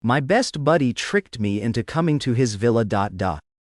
My best buddy tricked me into coming to his villa.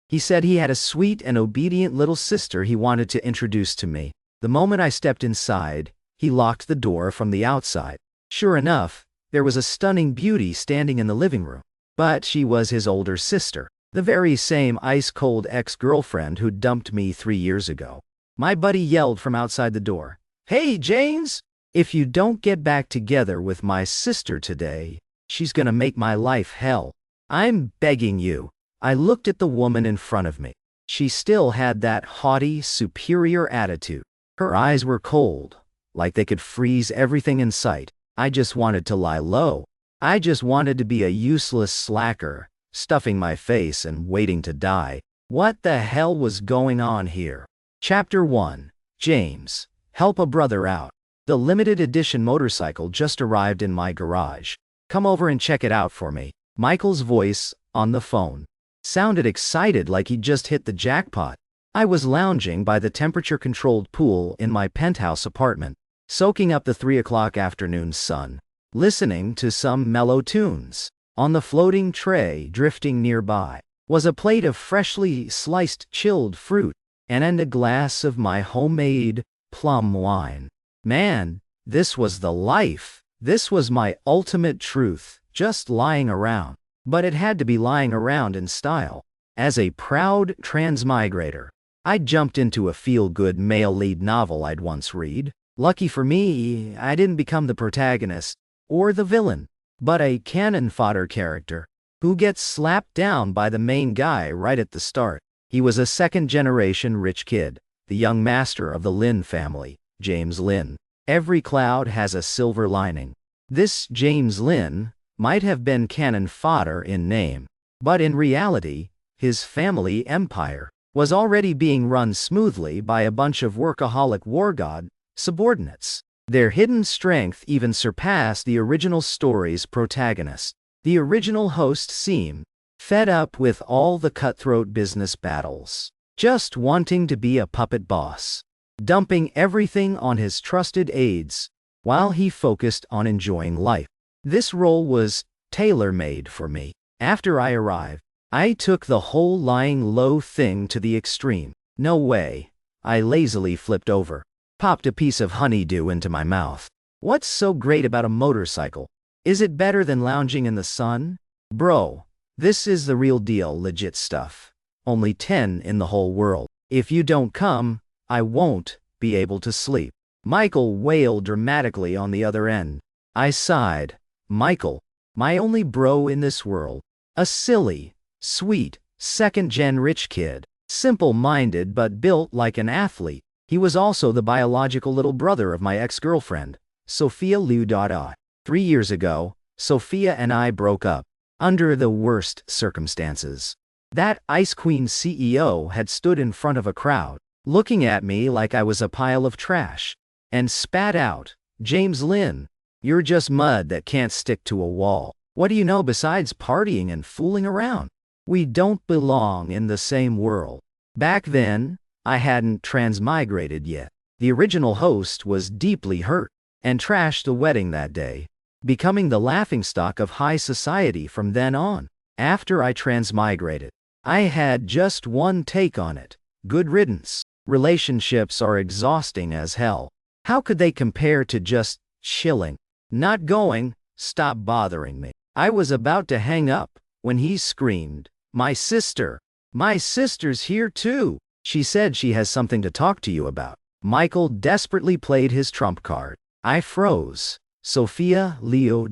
He said he had a sweet and obedient little sister he wanted to introduce to me. The moment I stepped inside, he locked the door from the outside. Sure enough, there was a stunning beauty standing in the living room. But she was his older sister, the very same ice-cold ex-girlfriend who dumped me 3 years ago. My buddy yelled from outside the door, "Hey, James! If you don't get back together with my sister today, she's gonna make my life hell. I'm begging you." I looked at the woman in front of me. She still had that haughty, superior attitude. Her eyes were cold, like they could freeze everything in sight. I just wanted to lie low. I just wanted to be a useless slacker, stuffing my face and waiting to die. What the hell was going on here? Chapter 1. James, help a brother out. The limited edition motorcycle just arrived in my garage. Come over and check it out for me. Michael's voice, on the phone, sounded excited like he'd just hit the jackpot. I was lounging by the temperature-controlled pool in my penthouse apartment, soaking up the 3 o'clock afternoon sun, listening to some mellow tunes. On the floating tray drifting nearby was a plate of freshly sliced chilled fruit and a glass of my homemade plum wine. Man, this was the life. This was my ultimate truth, just lying around. But it had to be lying around in style. As a proud transmigrator, I jumped into a feel-good male lead novel I'd once read. Lucky for me, I didn't become the protagonist or the villain, but a cannon fodder character who gets slapped down by the main guy right at the start. He was a second-generation rich kid, the young master of the Lin family, James Lin. Every cloud has a silver lining. This James Lin might have been cannon fodder in name, but in reality, his family empire was already being run smoothly by a bunch of workaholic war god subordinates. Their hidden strength even surpassed the original story's protagonist. The original host seemed fed up with all the cutthroat business battles, just wanting to be a puppet boss, dumping everything on his trusted aides while he focused on enjoying life. This role was tailor-made for me. After I arrived, I took the whole lying low thing to the extreme. No way. I lazily flipped over, popped a piece of honeydew into my mouth. What's so great about a motorcycle? Is it better than lounging in the sun? Bro, this is the real deal, legit stuff. Only 10 in the whole world. If you don't come, I won't be able to sleep. Michael wailed dramatically on the other end. I sighed. Michael, my only bro in this world. A silly, sweet, second-gen rich kid. Simple-minded but built like an athlete. He was also the biological little brother of my ex-girlfriend, Sophia Liu. 3 years ago, Sophia and I broke up, under the worst circumstances. That Ice Queen CEO had stood in front of a crowd, looking at me like I was a pile of trash, and spat out, "James Lin, you're just mud that can't stick to a wall. What do you know besides partying and fooling around? We don't belong in the same world." Back then, I hadn't transmigrated yet. The original host was deeply hurt and trashed the wedding that day, becoming the laughingstock of high society from then on. After I transmigrated, I had just one take on it: good riddance. Relationships are exhausting as hell. How could they compare to just chilling? Not going, stop bothering me. I was about to hang up when he screamed, "My sister! My sister's here too! She said she has something to talk to you about." Michael desperately played his trump card. I froze. Sophia Liu.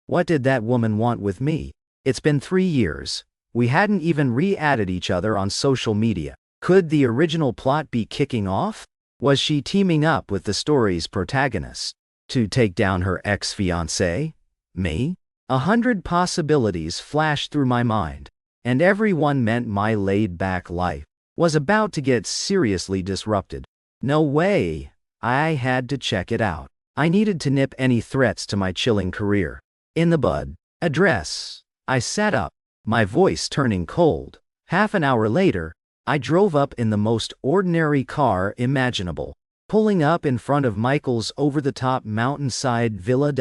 What did that woman want with me? It's been 3 years. We hadn't even re-added each other on social media. Could the original plot be kicking off? Was she teaming up with the story's protagonist to take down her ex-fiancé? Me? 100 possibilities flashed through my mind, and every one meant my laid-back life was about to get seriously disrupted. No way. I had to check it out. I needed to nip any threats to my chilling career in the bud. Address. I sat up, my voice turning cold. Half an hour later, I drove up in the most ordinary car imaginable, pulling up in front of Michael's over-the-top mountainside villa.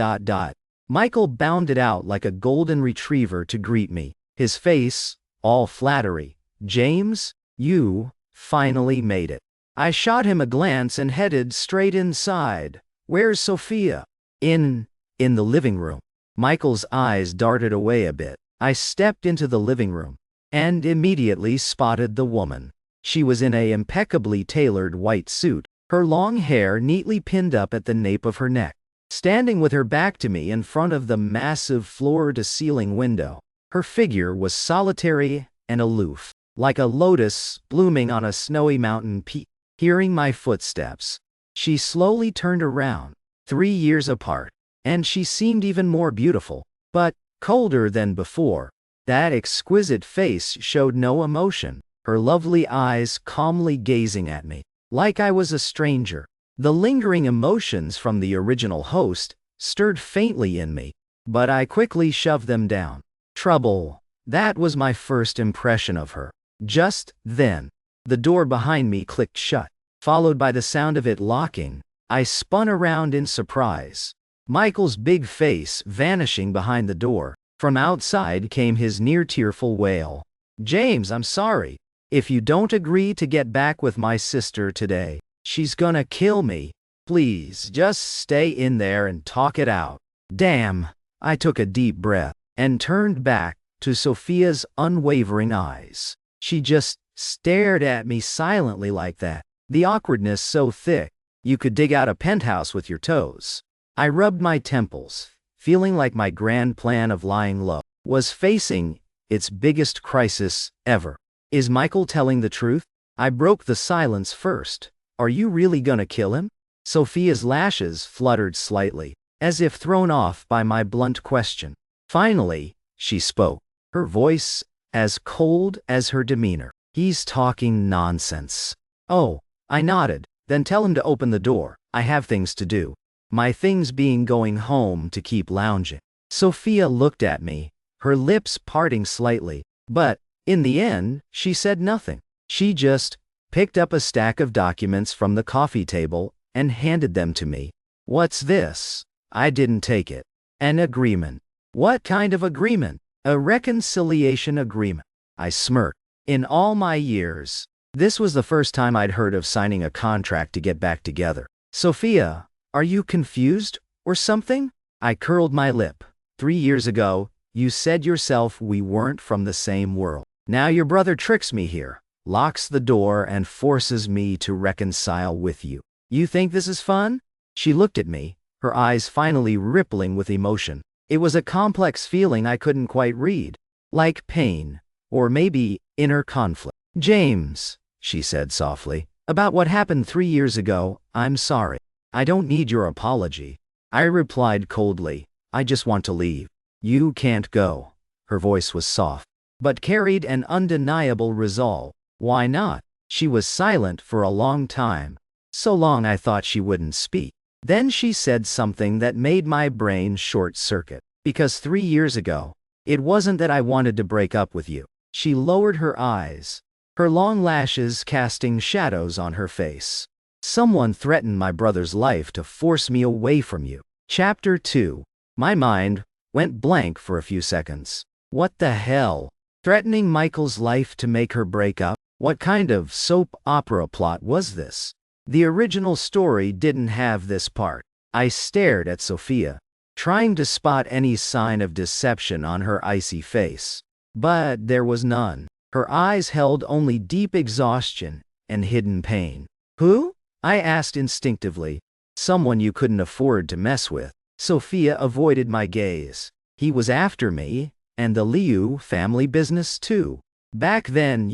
Michael bounded out like a golden retriever to greet me, his face all flattery. "James, you finally made it." I shot him a glance and headed straight inside. "Where's Sophia?" In the living room." Michael's eyes darted away a bit. I stepped into the living room and immediately spotted the woman. She was in a impeccably tailored white suit, her long hair neatly pinned up at the nape of her neck. Standing with her back to me in front of the massive floor-to-ceiling window, her figure was solitary and aloof, like a lotus blooming on a snowy mountain peak. Hearing my footsteps, she slowly turned around, 3 years apart, and she seemed even more beautiful, but colder than before. That exquisite face showed no emotion, her lovely eyes calmly gazing at me, like I was a stranger. The lingering emotions from the original host stirred faintly in me, but I quickly shoved them down. Trouble. That was my first impression of her. Just then, the door behind me clicked shut, followed by the sound of it locking. I spun around in surprise, Michael's big face vanishing behind the door. From outside came his near-tearful wail. "James, I'm sorry. If you don't agree to get back with my sister today, she's gonna kill me. Please, just stay in there and talk it out." Damn. I took a deep breath and turned back to Sophia's unwavering eyes. She just stared at me silently like that, the awkwardness so thick, you could dig out a penthouse with your toes. I rubbed my temples, feeling like my grand plan of lying low was facing its biggest crisis ever. Is Michael telling the truth? I broke the silence first. Are you really gonna kill him? Sophia's lashes fluttered slightly, as if thrown off by my blunt question. Finally, she spoke, her voice as cold as her demeanor. "He's talking nonsense." "Oh," I nodded. "Then tell him to open the door. I have things to do." My things being going home to keep lounging. Sophia looked at me, her lips parting slightly, but, in the end, she said nothing. She just picked up a stack of documents from the coffee table and handed them to me. "What's this?" I didn't take it. "An agreement." "What kind of agreement?" "A reconciliation agreement." I smirked. In all my years, this was the first time I'd heard of signing a contract to get back together. "Sophia, are you confused or something?" I curled my lip. 3 years ago, you said yourself we weren't from the same world. Now your brother tricks me here, locks the door and forces me to reconcile with you. You think this is fun? She looked at me, her eyes finally rippling with emotion. It was a complex feeling I couldn't quite read. Like pain, or maybe inner conflict. "James," she said softly, "about what happened 3 years ago, I'm sorry. I don't need your apology." I replied coldly, "I just want to leave." "You can't go." Her voice was soft, but carried an undeniable resolve. "Why not?" She was silent for a long time, so long I thought she wouldn't speak. Then she said something that made my brain short-circuit. "Because 3 years ago, it wasn't that I wanted to break up with you." She lowered her eyes, her long lashes casting shadows on her face. "Someone threatened my brother's life to force me away from you." Chapter 2. My mind went blank for a few seconds. What the hell? Threatening Michael's life to make her break up? What kind of soap opera plot was this? The original story didn't have this part. I stared at Sophia, trying to spot any sign of deception on her icy face. But there was none. Her eyes held only deep exhaustion and hidden pain. "Who?" I asked instinctively. "Someone you couldn't afford to mess with." Sophia avoided my gaze. "He was after me, and the Liu family business too. Back then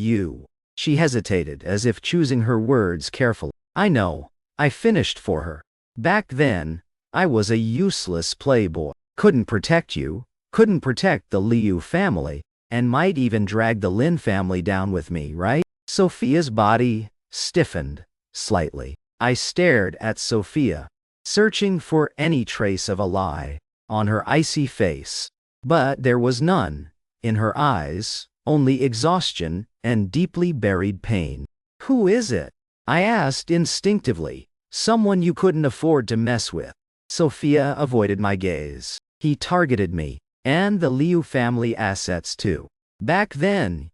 She hesitated, as if choosing her words carefully. "I know," I finished for her. "Back then, I was a useless playboy. Couldn't protect you, couldn't protect the Liu family, and might even drag the Lin family down with me, right?" Sophia's body stiffened slightly. I stared at Sophia, searching for any trace of a lie on her icy face. But there was none. In her eyes, only exhaustion and deeply buried pain. "Who is it?" I asked instinctively. "Someone you couldn't afford to mess with." Sophia avoided my gaze. He targeted me, and the Liu family assets too. Back then,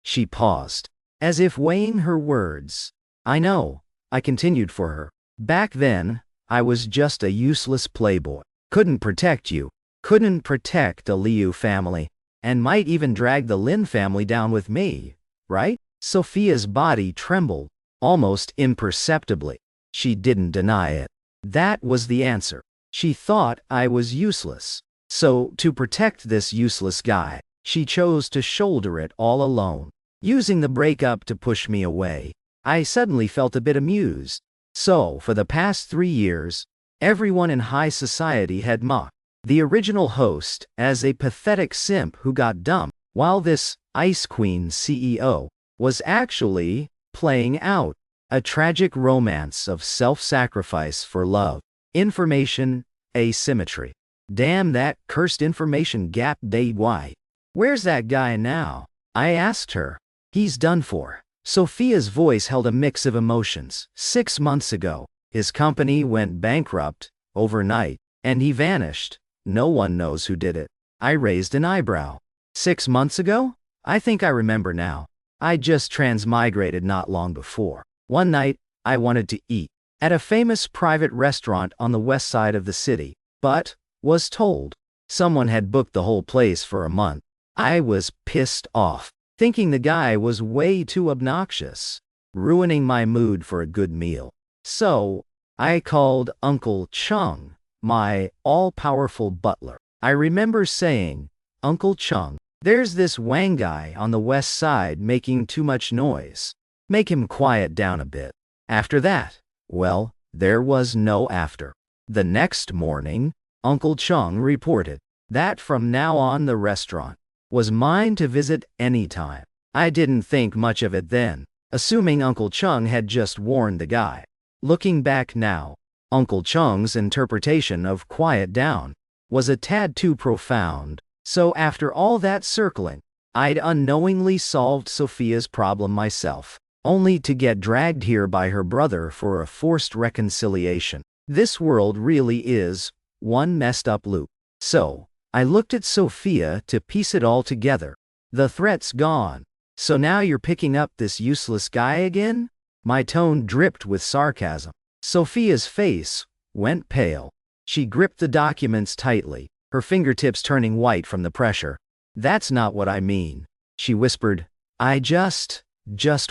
she paused, as if weighing her words. I know, I continued for her. Back then, I was just a useless playboy. Couldn't protect you, couldn't protect the Liu family, and might even drag the Lin family down with me, right? Sophia's body trembled, almost imperceptibly. She didn't deny it. That was the answer. She thought I was useless. So, to protect this useless guy, she chose to shoulder it all alone, using the breakup to push me away. I suddenly felt a bit amused. So, for the past 3 years, everyone in high society had mocked the original host as a pathetic simp who got dumped, while this Ice Queen CEO was actually playing out a tragic romance of self-sacrifice for love. Information asymmetry. Damn that cursed information gap, why? Where's that guy now? I asked her. He's done for. Sophia's voice held a mix of emotions. 6 months ago, his company went bankrupt overnight, and he vanished. No one knows who did it. I raised an eyebrow. 6 months ago? I think I remember now. I just transmigrated not long before. One night, I wanted to eat at a famous private restaurant on the west side of the city, but was told someone had booked the whole place for a month. I was pissed off, thinking the guy was way too obnoxious, ruining my mood for a good meal. So, I called Uncle Chung, my all-powerful butler. I remember saying, "Uncle Chung, there's this Wang guy on the west side making too much noise. Make him quiet down a bit." After that, well, there was no after. The next morning, Uncle Chung reported that from now on the restaurant was mine to visit anytime. I didn't think much of it then, assuming Uncle Chung had just warned the guy. Looking back now, Uncle Chung's interpretation of quiet down was a tad too profound. So after all that circling, I'd unknowingly solved Sophia's problem myself, only to get dragged here by her brother for a forced reconciliation. This world really is one messed up loop. So, I looked at Sophia to piece it all together. The threat's gone. So now you're picking up this useless guy again? My tone dripped with sarcasm. Sophia's face went pale. She gripped the documents tightly, her fingertips turning white from the pressure. "That's not what I mean," she whispered. Just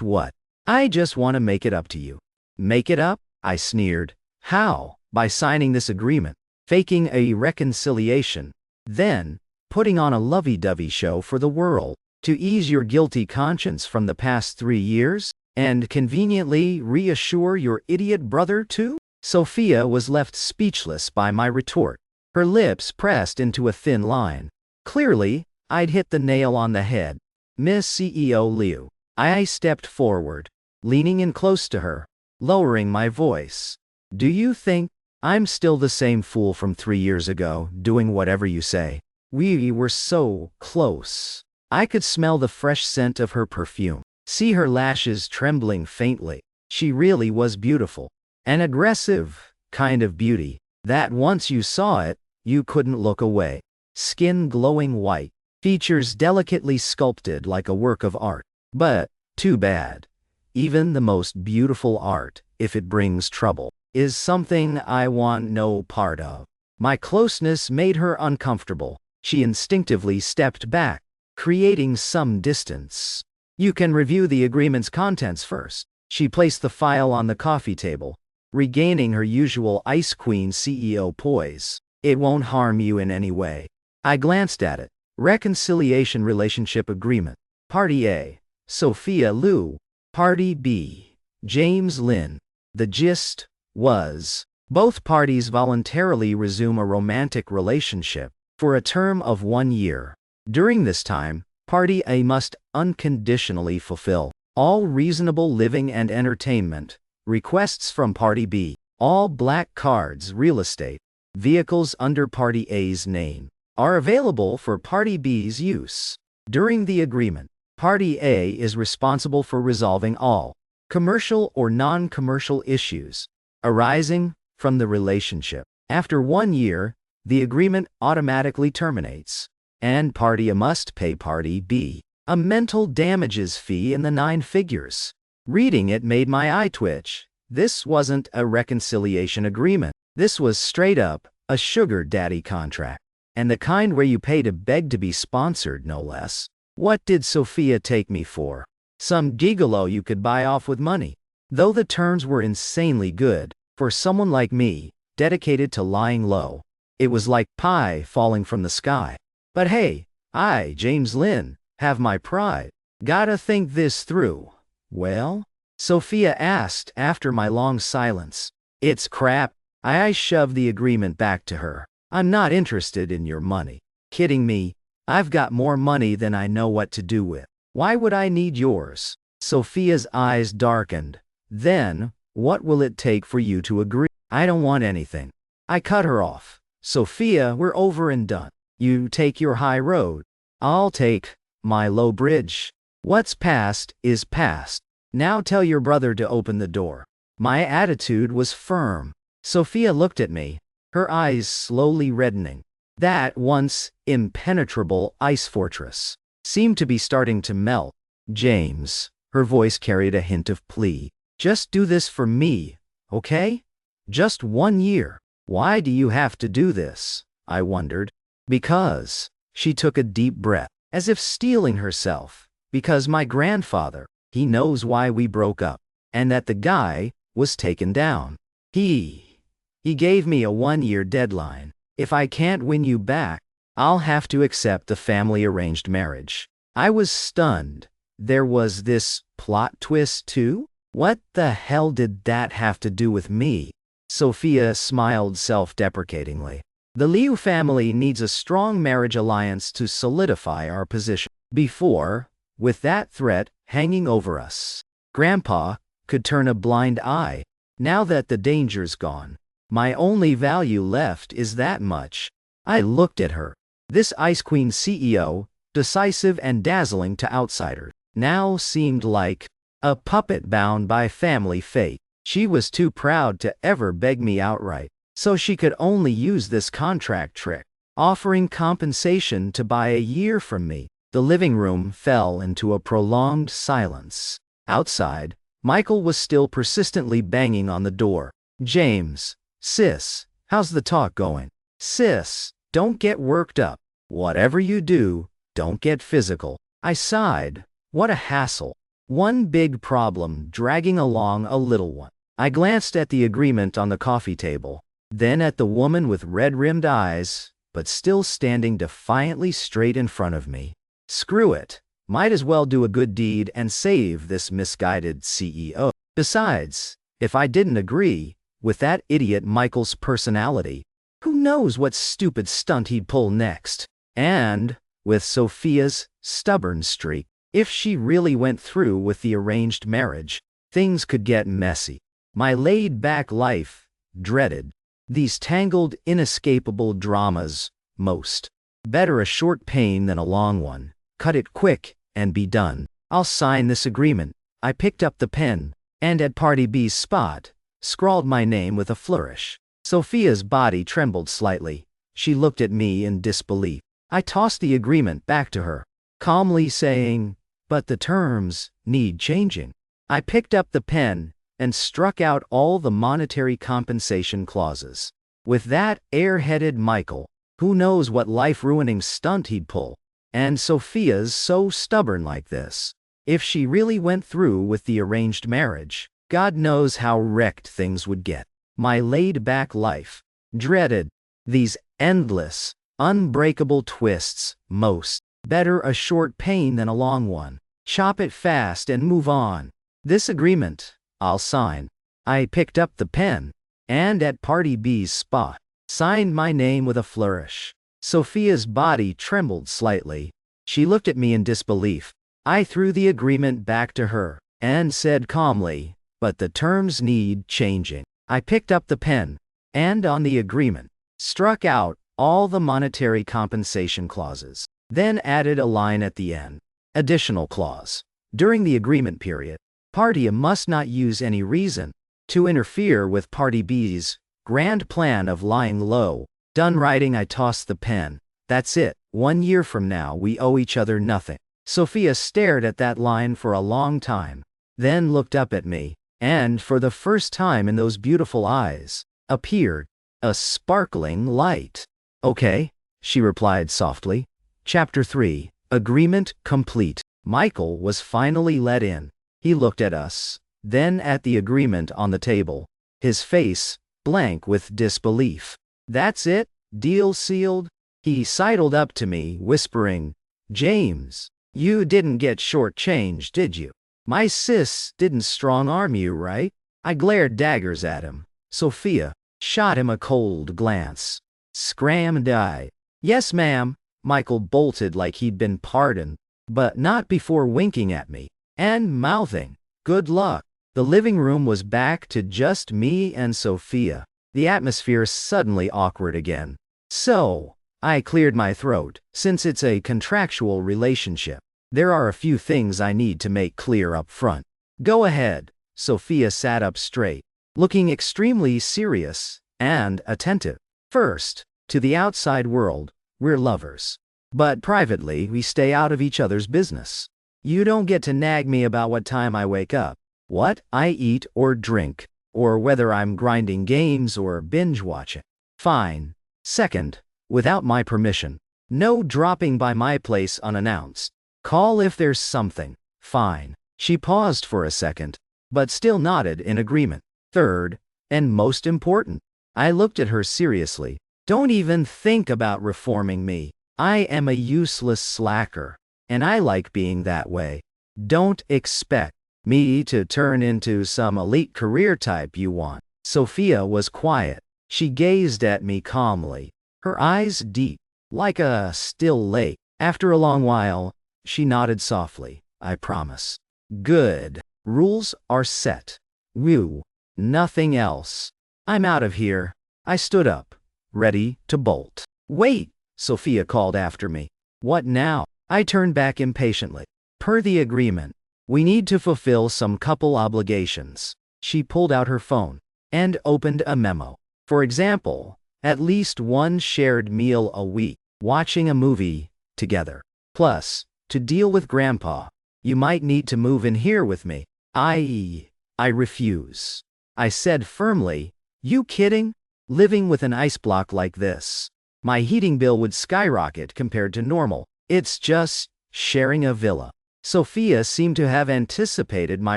what? I just want to make it up to you." "Make it up?" I sneered. "How?" "By signing this agreement, faking a reconciliation, then putting on a lovey-dovey show for the world to ease your guilty conscience from the past 3 years, and conveniently reassure your idiot brother too?" Sophia was left speechless by my retort, her lips pressed into a thin line. Clearly, I'd hit the nail on the head. "Miss CEO Liu." I stepped forward, leaning in close to her, lowering my voice. "Do you think I'm still the same fool from 3 years ago, doing whatever you say? We were so close. I could smell the fresh scent of her perfume, see her lashes trembling faintly. She really was beautiful. An aggressive kind of beauty that once you saw it, you couldn't look away. Skin glowing white, features delicately sculpted like a work of art. But, too bad. Even the most beautiful art, if it brings trouble, is something I want no part of." My closeness made her uncomfortable. She instinctively stepped back, creating some distance. "You can review the agreement's contents first." She placed the file on the coffee table, regaining her usual Ice Queen CEO poise. "It won't harm you in any way." I glanced at it. Reconciliation Relationship Agreement. Party A, Sophia Liu. Party B, James Lin. The gist was, both parties voluntarily resume a romantic relationship for a term of 1 year. During this time, Party A must unconditionally fulfill all reasonable living and entertainment requests from Party B. All black cards, real estate, vehicles under Party A's name are available for Party B's use. During the agreement, Party A is responsible for resolving all commercial or non-commercial issues arising from the relationship. After 1 year, the agreement automatically terminates, and party A must pay party B a mental damages fee in the 9 figures. Reading it made my eye twitch. This wasn't a reconciliation agreement. This was straight up a sugar daddy contract. And the kind where you pay to beg to be sponsored, no less. What did Sophia take me for? Some gigolo you could buy off with money. Though the terms were insanely good, for someone like me, dedicated to lying low, it was like pie falling from the sky. But hey, I, James Lynn, have my pride. Gotta think this through. Well? Sophia asked after my long silence. It's crap. I shoved the agreement back to her. I'm not interested in your money. Kidding me? I've got more money than I know what to do with. Why would I need yours? Sophia's eyes darkened. Then, what will it take for you to agree? I don't want anything. I cut her off. Sophia, we're over and done. You take your high road. I'll take my low bridge. What's past is past. Now tell your brother to open the door. My attitude was firm. Sophia looked at me, her eyes slowly reddening. That once impenetrable ice fortress seemed to be starting to melt. James, her voice carried a hint of plea. Just do this for me, okay? Just 1 year. Why do you have to do this? I wondered. Because. She took a deep breath, as if steeling herself. Because my grandfather, he knows why we broke up, and that the guy was taken down. He gave me a 1-year deadline. If I can't win you back, I'll have to accept the family-arranged marriage. I was stunned. There was this plot twist too? What the hell did that have to do with me? Sophia smiled self-deprecatingly. The Liu family needs a strong marriage alliance to solidify our position. Before, with that threat hanging over us, Grandpa could turn a blind eye. Now that the danger's gone, my only value left is that much. I looked at her. This Ice Queen CEO, decisive and dazzling to outsiders, now seemed like a puppet bound by family fate. She was too proud to ever beg me outright, so she could only use this contract trick, offering compensation to buy a year from me. The living room fell into a prolonged silence. Outside, Michael was still persistently banging on the door. James, sis, how's the talk going? Sis, don't get worked up. Whatever you do, don't get physical. I sighed. What a hassle. One big problem dragging along a little one. I glanced at the agreement on the coffee table, then at the woman with red-rimmed eyes, but still standing defiantly straight in front of me. Screw it. Might as well do a good deed and save this misguided CEO. Besides, if I didn't agree with that idiot Michael's personality, who knows what stupid stunt he'd pull next? And, with Sophia's stubborn streak, if she really went through with the arranged marriage, things could get messy. My laid-back life dreaded these tangled, inescapable dramas most. Better a short pain than a long one. Cut it quick and be done. I'll sign this agreement. I picked up the pen, and at Party B's spot, scrawled my name with a flourish. Sophia's body trembled slightly. She looked at me in disbelief. I tossed the agreement back to her, calmly saying, "But the terms need changing." I picked up the pen and struck out all the monetary compensation clauses. With that airheaded Michael, who knows what life-ruining stunt he'd pull? And Sophia's so stubborn like this. If she really went through with the arranged marriage, God knows how wrecked things would get. My laid-back life dreaded these endless, unbreakable twists most. Better a short pain than a long one. Chop it fast and move on. This agreement, I'll sign. I picked up the pen, and at Party B's spot, signed my name with a flourish. Sophia's body trembled slightly. She looked at me in disbelief. I threw the agreement back to her, and said calmly, "But the terms need changing." I picked up the pen, and on the agreement, struck out all the monetary compensation clauses, then added a line at the end. Additional clause. During the agreement period, Party A must not use any reason to interfere with Party B's grand plan of lying low Done writing, I tossed the pen. That's it. 1 year from now, we owe each other nothing. Sophia stared at that line for a long time, then looked up at me, and for the first time in those beautiful eyes, appeared a sparkling light. Okay, she replied softly. Chapter 3. Agreement complete. Michael was finally let in. He looked at us, then at the agreement on the table, his face blank with disbelief. That's it? Deal sealed? He sidled up to me, whispering, James, you didn't get shortchanged, did you? My sis didn't strong-arm you, right? I glared daggers at him. Sophia shot him a cold glance. Scrammed eye. Yes, ma'am. Michael bolted like he'd been pardoned, but not before winking at me and mouthing, good luck. The living room was back to just me and Sophia. The atmosphere suddenly awkward again. So, I cleared my throat. Since it's a contractual relationship, there are a few things I need to make clear up front. Go ahead. Sophia sat up straight, looking extremely serious and attentive. First, to the outside world, we're lovers. But privately, we stay out of each other's business. You don't get to nag me about what time I wake up, what I eat or drink, or whether I'm grinding games or binge watching. Fine. Second, without my permission, no dropping by my place unannounced. Call if there's something. Fine. She paused for a second, but still nodded in agreement. Third, and most important, I looked at her seriously. Don't even think about reforming me. I am a useless slacker, and I like being that way. Don't expect me to turn into some elite career type you want. Sophia was quiet. She gazed at me calmly, her eyes deep, like a still lake. After a long while, she nodded softly. I promise. Good. Rules are set. Woo. Nothing else. I'm out of here. I stood up, ready to bolt. Wait, Sophia called after me. What now? I turned back impatiently. Per the agreement, we need to fulfill some couple obligations. She pulled out her phone and opened a memo. For example, at least one shared meal a week, watching a movie together. Plus, to deal with Grandpa, you might need to move in here with me. I refuse. I said firmly, you kidding? Living with an ice block like this, my heating bill would skyrocket compared to normal. It's just sharing a villa. Sophia seemed to have anticipated my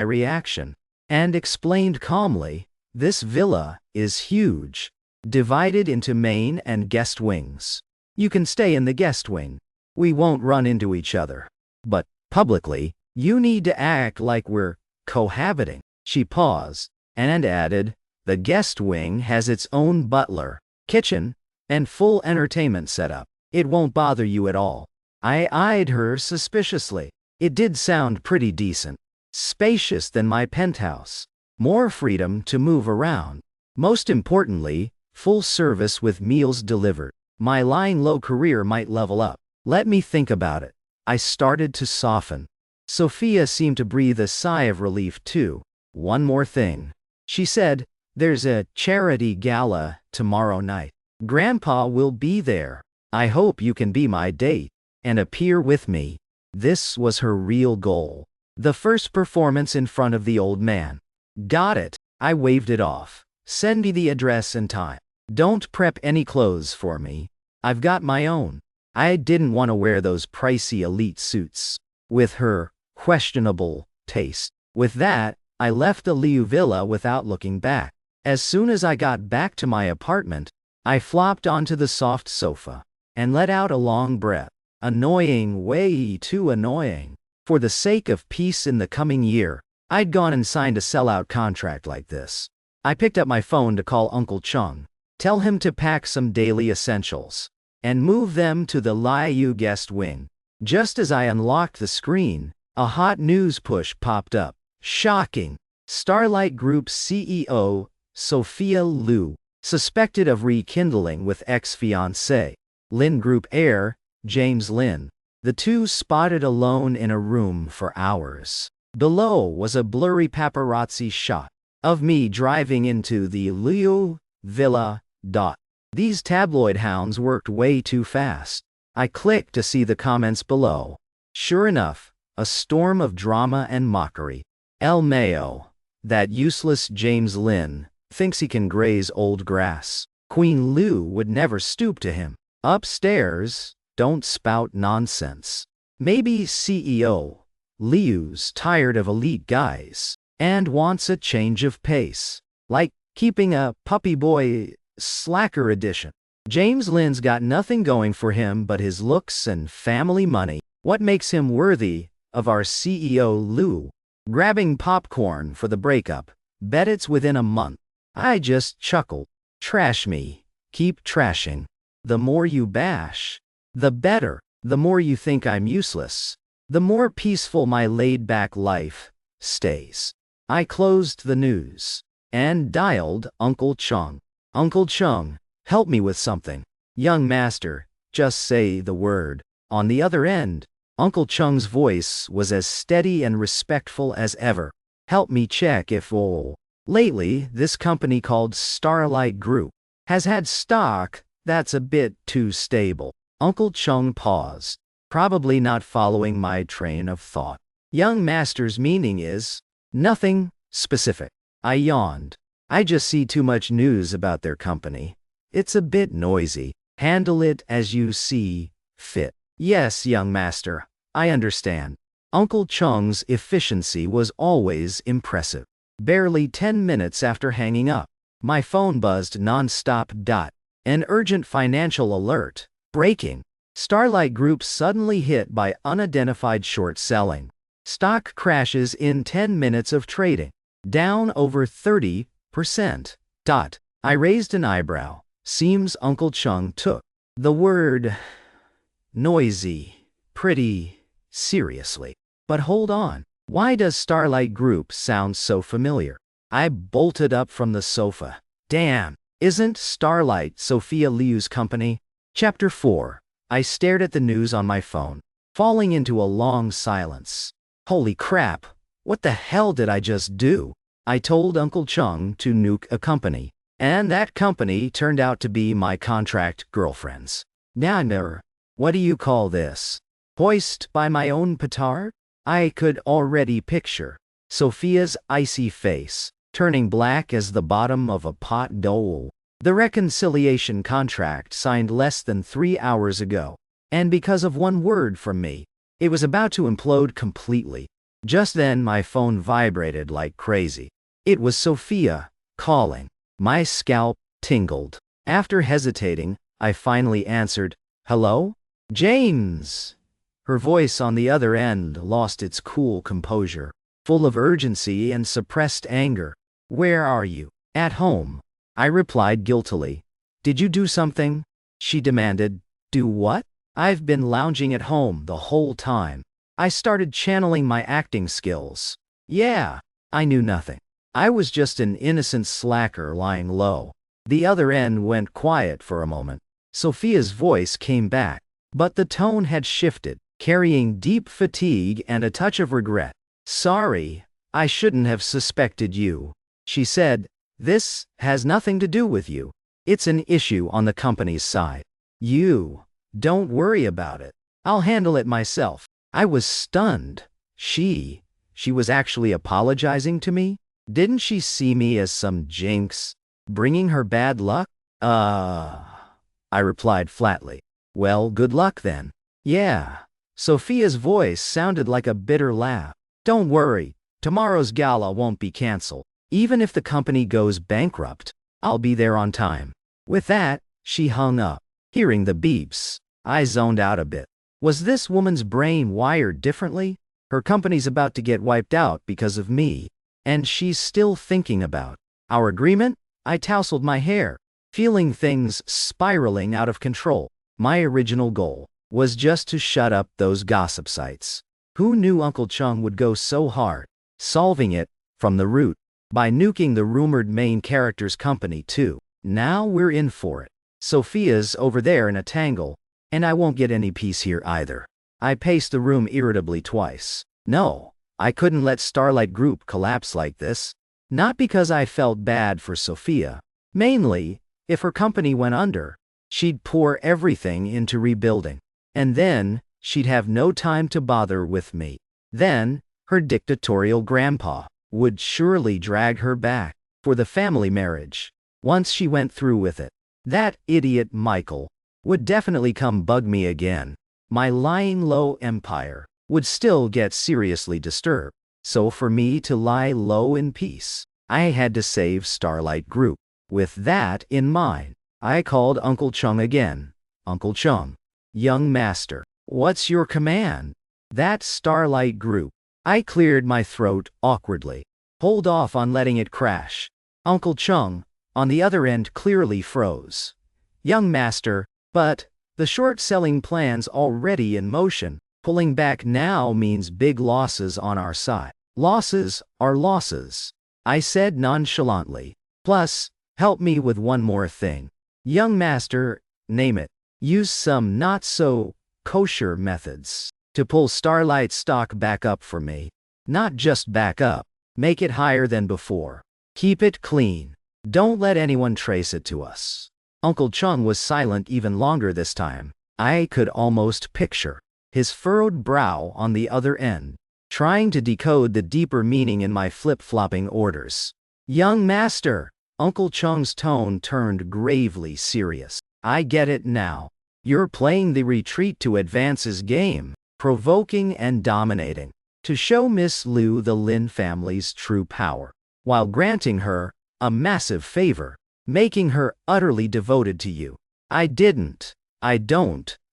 reaction and explained calmly, this villa is huge, divided into main and guest wings. You can stay in the guest wing. We won't run into each other. But, publicly, you need to act like we're cohabiting. She paused and added, the guest wing has its own butler, kitchen, and full entertainment setup. It won't bother you at all. I eyed her suspiciously. It did sound pretty decent. Spacious than my penthouse. More freedom to move around. Most importantly, full service with meals delivered. My lying low career might level up. Let me think about it. I started to soften. Sophia seemed to breathe a sigh of relief too. One more thing. She said, there's a charity gala tomorrow night. Grandpa will be there. I hope you can be my date and appear with me. This was her real goal. The first performance in front of the old man. Got it. I waved it off. Send me the address and time. Don't prep any clothes for me. I've got my own. I didn't want to wear those pricey elite suits. With her questionable taste. With that, I left the Liu Villa without looking back. As soon as I got back to my apartment, I flopped onto the soft sofa and let out a long breath. Annoying, way too annoying. For the sake of peace in the coming year, I'd gone and signed a sellout contract like this. I picked up my phone to call Uncle Chung, tell him to pack some daily essentials, and move them to the Liu guest wing. Just as I unlocked the screen, a hot news push popped up. Shocking. Starlight Group CEO, Sophia Liu, suspected of rekindling with ex-fiancé, Lin Group heir, James Lin. The two spotted alone in a room for hours. Below was a blurry paparazzi shot of me driving into the Liu Villa. These tabloid hounds worked way too fast. I clicked to see the comments below. Sure enough, a storm of drama and mockery. El Mayo, that useless James Lynn, thinks he can graze old grass. Queen Lou would never stoop to him. Upstairs, don't spout nonsense. Maybe CEO Liu's tired of elite guys and wants a change of pace. Like keeping a puppy boy slacker edition. James Lynn's got nothing going for him but his looks and family money. What makes him worthy of our CEO Lou? Grabbing popcorn for the breakup. Bet it's within a month. I just chuckled. Trash me. Keep trashing. The more you bash, the better. The more you think I'm useless, the more peaceful my laid-back life stays. I closed the news and dialed Uncle Chung. Uncle Chung, help me with something. Young master, just say the word. On the other end, Uncle Chung's voice was as steady and respectful as ever. Help me check if lately this company called Starlight Group has had stock that's a bit too stable. Uncle Chung paused, probably not following my train of thought. Young master's meaning is nothing specific. I yawned. I just see too much news about their company. It's a bit noisy. Handle it as you see fit. Yes, young master, I understand. Uncle Chung's efficiency was always impressive. Barely 10 minutes after hanging up, my phone buzzed non-stop. An urgent financial alert. Breaking. Starlight Group suddenly hit by unidentified short selling. Stock crashes in 10 minutes of trading. Down over 30%. I raised an eyebrow. Seems Uncle Chung took the word noisy pretty seriously. But hold on. Why does Starlight Group sound so familiar? I bolted up from the sofa. Damn, isn't Starlight Sophia Liu's company? Chapter 4. I stared at the news on my phone, falling into a long silence. Holy crap, what the hell did I just do? I told Uncle Chung to nuke a company, and that company turned out to be my contract girlfriend's. Now, what do you call this? Hoist by my own petard? I could already picture Sophia's icy face, turning black as the bottom of a pot dole. The reconciliation contract signed less than 3 hours ago, and because of one word from me, it was about to implode completely. Just then my phone vibrated like crazy. It was Sophia, calling. My scalp tingled. After hesitating, I finally answered, "Hello? James!" Her voice on the other end lost its cool composure, full of urgency and suppressed anger. "Where are you?" "At home," I replied guiltily. "Did you do something?" she demanded. "Do what?" "I've been lounging at home the whole time. I started channeling my acting skills." "Yeah." I knew nothing. I was just an innocent slacker lying low. The other end went quiet for a moment. Sophia's voice came back, but the tone had shifted, carrying deep fatigue and a touch of regret. "Sorry, I shouldn't have suspected you," she said. "This has nothing to do with you. It's an issue on the company's side. You don't worry about it. I'll handle it myself." I was stunned. She was actually apologizing to me? Didn't she see me as some jinx, bringing her bad luck? I replied flatly. "Well, good luck then." "Yeah." Sophia's voice sounded like a bitter laugh. "Don't worry, tomorrow's gala won't be canceled. Even if the company goes bankrupt, I'll be there on time." With that, she hung up. Hearing the beeps, I zoned out a bit. Was this woman's brain wired differently? Her company's about to get wiped out because of me, and she's still thinking about our agreement? I tousled my hair, feeling things spiraling out of control. My original goal was just to shut up those gossip sites. Who knew Uncle Chung would go so hard, solving it from the root, by nuking the rumored main character's company too? Now we're in for it. Sophia's over there in a tangle, and I won't get any peace here either. I paced the room irritably twice. No, I couldn't let Starlight Group collapse like this. Not because I felt bad for Sophia. Mainly, If her company went under, she'd pour everything into rebuilding. And then, she'd have no time to bother with me. Then, her dictatorial grandpa would surely drag her back for the family marriage. Once she went through with it, that idiot Michael would definitely come bug me again. My lying low empire would still get seriously disturbed. So for me to lie low in peace, I had to save Starlight Group. With that in mind, I called Uncle Chung again. Uncle Chung, young master, what's your command? That Starlight Group. I cleared my throat awkwardly. Hold off on letting it crash. Uncle Chung, on the other end, clearly froze. Young master, but the short-selling plan's already in motion. Pulling back now means big losses on our side. Losses are losses, I said nonchalantly. Plus, help me with one more thing. Young master, name it. Use some not-so-kosher methods to pull Starlight stock back up for me. Not just back up. Make it higher than before. Keep it clean. Don't let anyone trace it to us. Uncle Chung was silent even longer this time. I could almost picture his furrowed brow on the other end, trying to decode the deeper meaning in my flip-flopping orders. Young master, Uncle Chung's tone turned gravely serious. I get it now. You're playing the retreat to advance's game, provoking and dominating, to show Miss Liu the Lin family's true power, while granting her a massive favor, making her utterly devoted to you. I don't,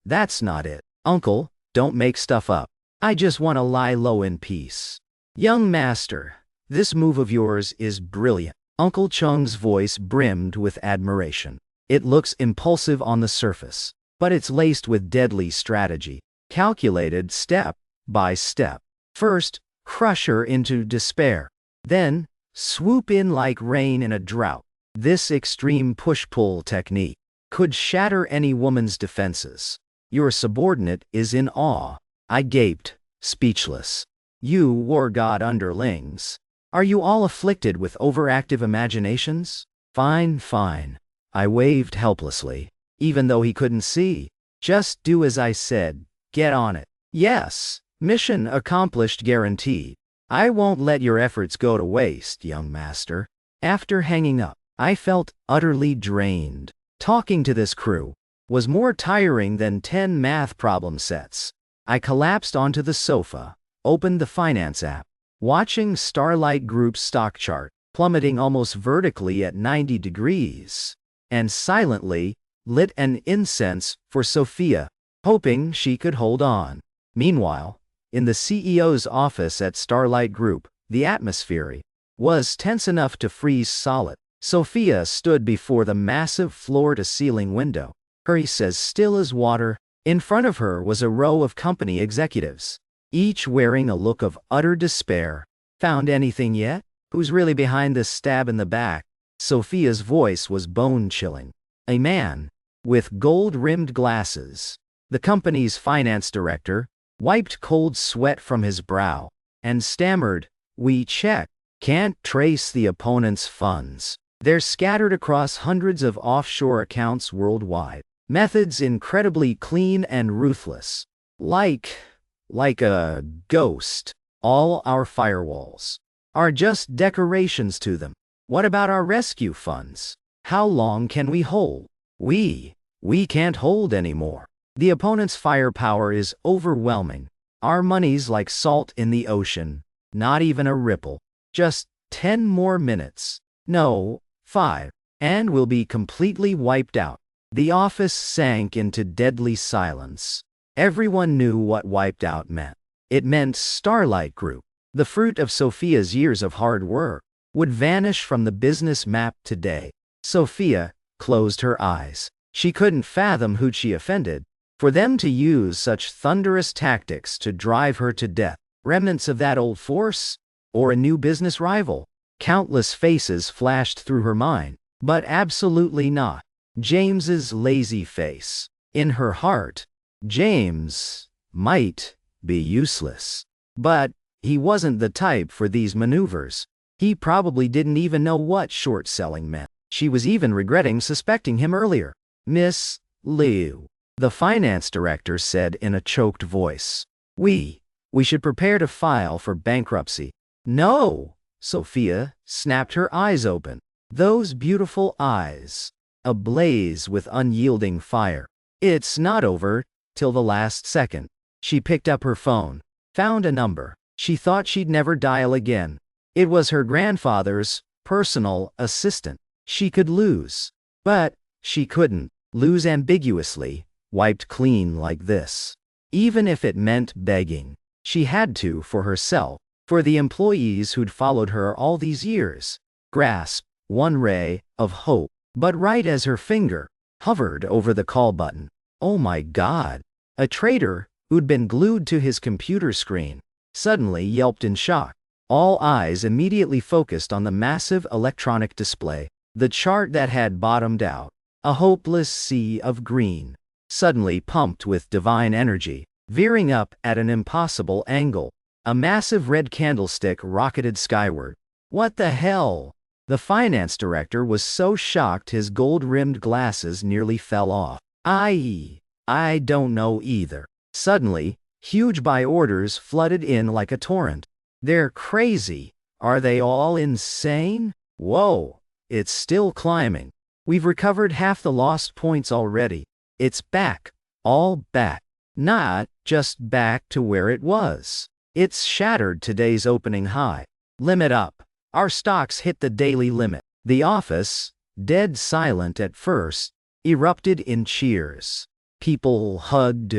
that's not it. Uncle, don't make stuff up. I just want to lie low in peace. Young master, this move of yours is brilliant. Uncle Chung's voice brimmed with admiration. It looks impulsive on the surface, but it's laced with deadly strategy, calculated step by step. First, crush her into despair. Then, swoop in like rain in a drought. This extreme push-pull technique could shatter any woman's defenses. Your subordinate is in awe. I gaped, speechless. You war god underlings. Are you all afflicted with overactive imaginations? Fine, fine. I waved helplessly, even though he couldn't see. Just do as I said. Get on it. Yes. Mission accomplished guaranteed. I won't let your efforts go to waste, young master. After hanging up, I felt utterly drained. Talking to this crew was more tiring than 10 math problem sets. I collapsed onto the sofa, opened the finance app, watching Starlight Group's stock chart plummeting almost vertically at 90 degrees, and silently lit an incense for Sophia, hoping she could hold on. Meanwhile, in the CEO's office at Starlight Group, the atmosphere was tense enough to freeze solid. Sophia stood before the massive floor-to-ceiling window, her face as still as water. In front of her was a row of company executives, each wearing a look of utter despair. Found anything yet? Who's really behind this stab in the back? Sophia's voice was bone-chilling. A man, with gold-rimmed glasses, the company's finance director, wiped cold sweat from his brow, and stammered, "We checked. Can't trace the opponent's funds. They're scattered across hundreds of offshore accounts worldwide. Methods incredibly clean and ruthless. Like a ghost. All our firewalls are just decorations to them. What about our rescue funds? How long can we hold? We can't hold anymore. The opponent's firepower is overwhelming. Our money's like salt in the ocean. Not even a ripple. Just 10 more minutes. No, 5. And we'll be completely wiped out." The office sank into deadly silence. Everyone knew what wiped out meant. It meant Starlight Group, the fruit of Sophia's years of hard work, would vanish from the business map today. Sophia closed her eyes. She couldn't fathom who she offended. For them to use such thunderous tactics to drive her to death. Remnants of that old force? Or a new business rival? Countless faces flashed through her mind, but absolutely not James's lazy face. In her heart, James might be useless. But he wasn't the type for these maneuvers. He probably didn't even know what short selling meant. She was even regretting suspecting him earlier. "Miss Liu," the finance director said in a choked voice. We should prepare to file for bankruptcy." "No!" Sophia snapped her eyes open. Those beautiful eyes, ablaze with unyielding fire. "It's not over till the last second." She picked up her phone, found a number she thought she'd never dial again. It was her grandfather's personal assistant. She could lose, but she couldn't lose ambiguously, wiped clean like this. Even if it meant begging, she had to for herself, for the employees who'd followed her all these years. Grasp one ray of hope. But right as her finger hovered over the call button, oh my God, a trader who'd been glued to his computer screen suddenly yelped in shock. All eyes immediately focused on the massive electronic display. The chart that had bottomed out, a hopeless sea of green, suddenly pumped with divine energy, veering up at an impossible angle. A massive red candlestick rocketed skyward. What the hell? The finance director was so shocked his gold-rimmed glasses nearly fell off. I don't know either. Suddenly, huge buy orders flooded in like a torrent. They're crazy. Are they all insane? Whoa, it's still climbing. We've recovered half the lost points already. It's back, all back. Not just back to where it was. It's shattered today's opening high. Limit up. Our stocks hit the daily limit. The office, dead silent at first, erupted in cheers. People hugged,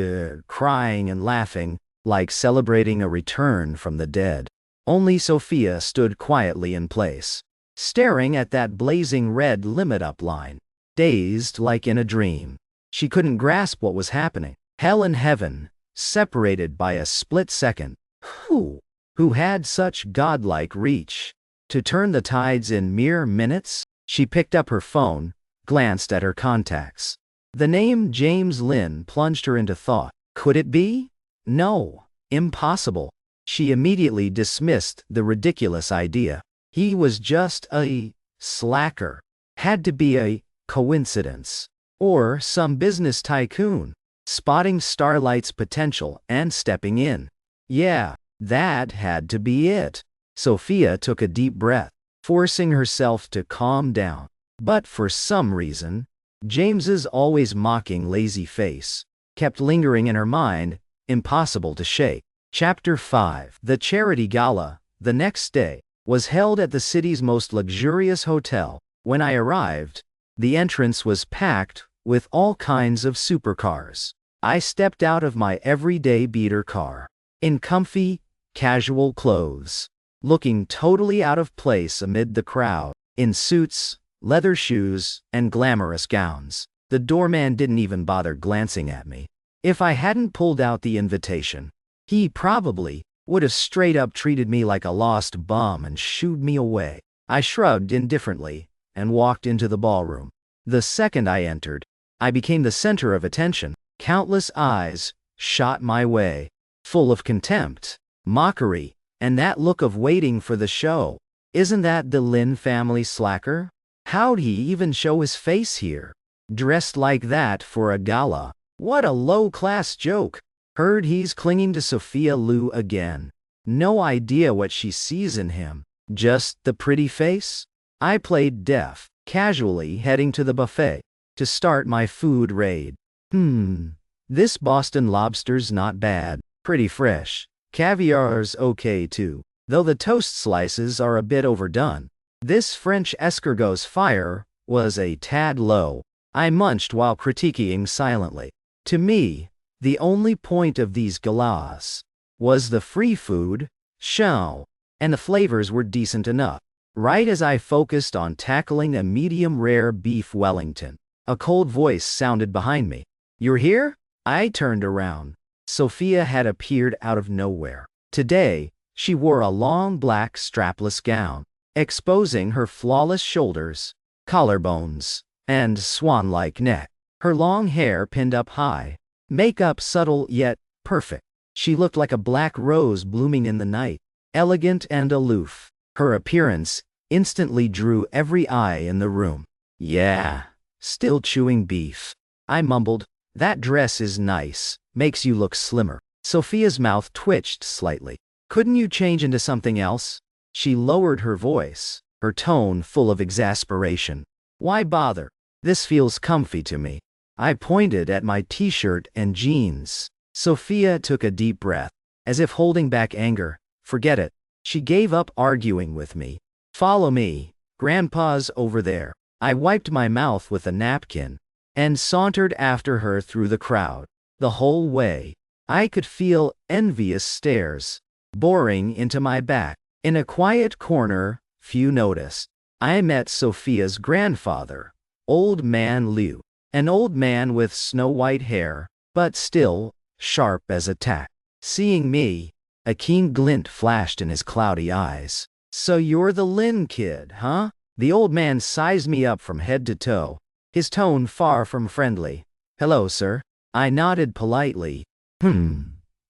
crying and laughing, like celebrating a return from the dead. Only Sophia stood quietly in place, staring at that blazing red limit-up line, dazed like in a dream. She couldn't grasp what was happening. Hell and heaven, separated by a split second. Who had such godlike reach to turn the tides in mere minutes? She picked up her phone, glanced at her contacts. The name James Lin plunged her into thought. Could it be? No, impossible. She immediately dismissed the ridiculous idea. He was just a slacker. Had to be a coincidence. Or some business tycoon, spotting Starlight's potential and stepping in. Yeah, that had to be it. Sophia took a deep breath, forcing herself to calm down. But for some reason, James's always mocking lazy face kept lingering in her mind, impossible to shake. Chapter 5. The charity gala, the next day, was held at the city's most luxurious hotel. When I arrived, the entrance was packed with all kinds of supercars. I stepped out of my everyday beater car, in comfy, casual clothes, looking totally out of place amid the crowd, in suits, leather shoes, and glamorous gowns. The doorman didn't even bother glancing at me. If I hadn't pulled out the invitation, he probably would have straight up treated me like a lost bum and shooed me away. I shrugged indifferently and walked into the ballroom. The second I entered, I became the center of attention. Countless eyes shot my way, full of contempt, mockery, and that look of waiting for the show. Isn't that the Lin family slacker? How'd he even show his face here? Dressed like that for a gala? What a low-class joke. Heard he's clinging to Sophia Liu again. No idea what she sees in him. Just the pretty face? I played deaf, casually heading to the buffet to start my food raid. This Boston lobster's not bad. Pretty fresh. Caviar's okay too, though the toast slices are a bit overdone. This French escargot's fire was a tad low. I munched while critiquing silently. To me, the only point of these galas was the free food, show, and the flavors were decent enough. Right as I focused on tackling a medium-rare beef Wellington, a cold voice sounded behind me. "You're here?" I turned around. Sophia had appeared out of nowhere. Today, she wore a long black strapless gown, exposing her flawless shoulders, collarbones, and swan-like neck. Her long hair pinned up high, makeup subtle yet perfect. She looked like a black rose blooming in the night, elegant and aloof. Her appearance instantly drew every eye in the room. Yeah, still chewing beef. I mumbled, that dress is nice, makes you look slimmer. Sophia's mouth twitched slightly. Couldn't you change into something else? She lowered her voice, her tone full of exasperation. Why bother? This feels comfy to me. I pointed at my t-shirt and jeans. Sophia took a deep breath, as if holding back anger. Forget it. She gave up arguing with me. Follow me. Grandpa's over there. I wiped my mouth with a napkin and sauntered after her through the crowd. The whole way, I could feel envious stares boring into my back. In a quiet corner, few noticed, I met Sophia's grandfather, Old Man Liu, an old man with snow-white hair, but still sharp as a tack. Seeing me, a keen glint flashed in his cloudy eyes. So you're the Lin kid, huh? The old man sized me up from head to toe, his tone far from friendly. Hello, sir. I nodded politely.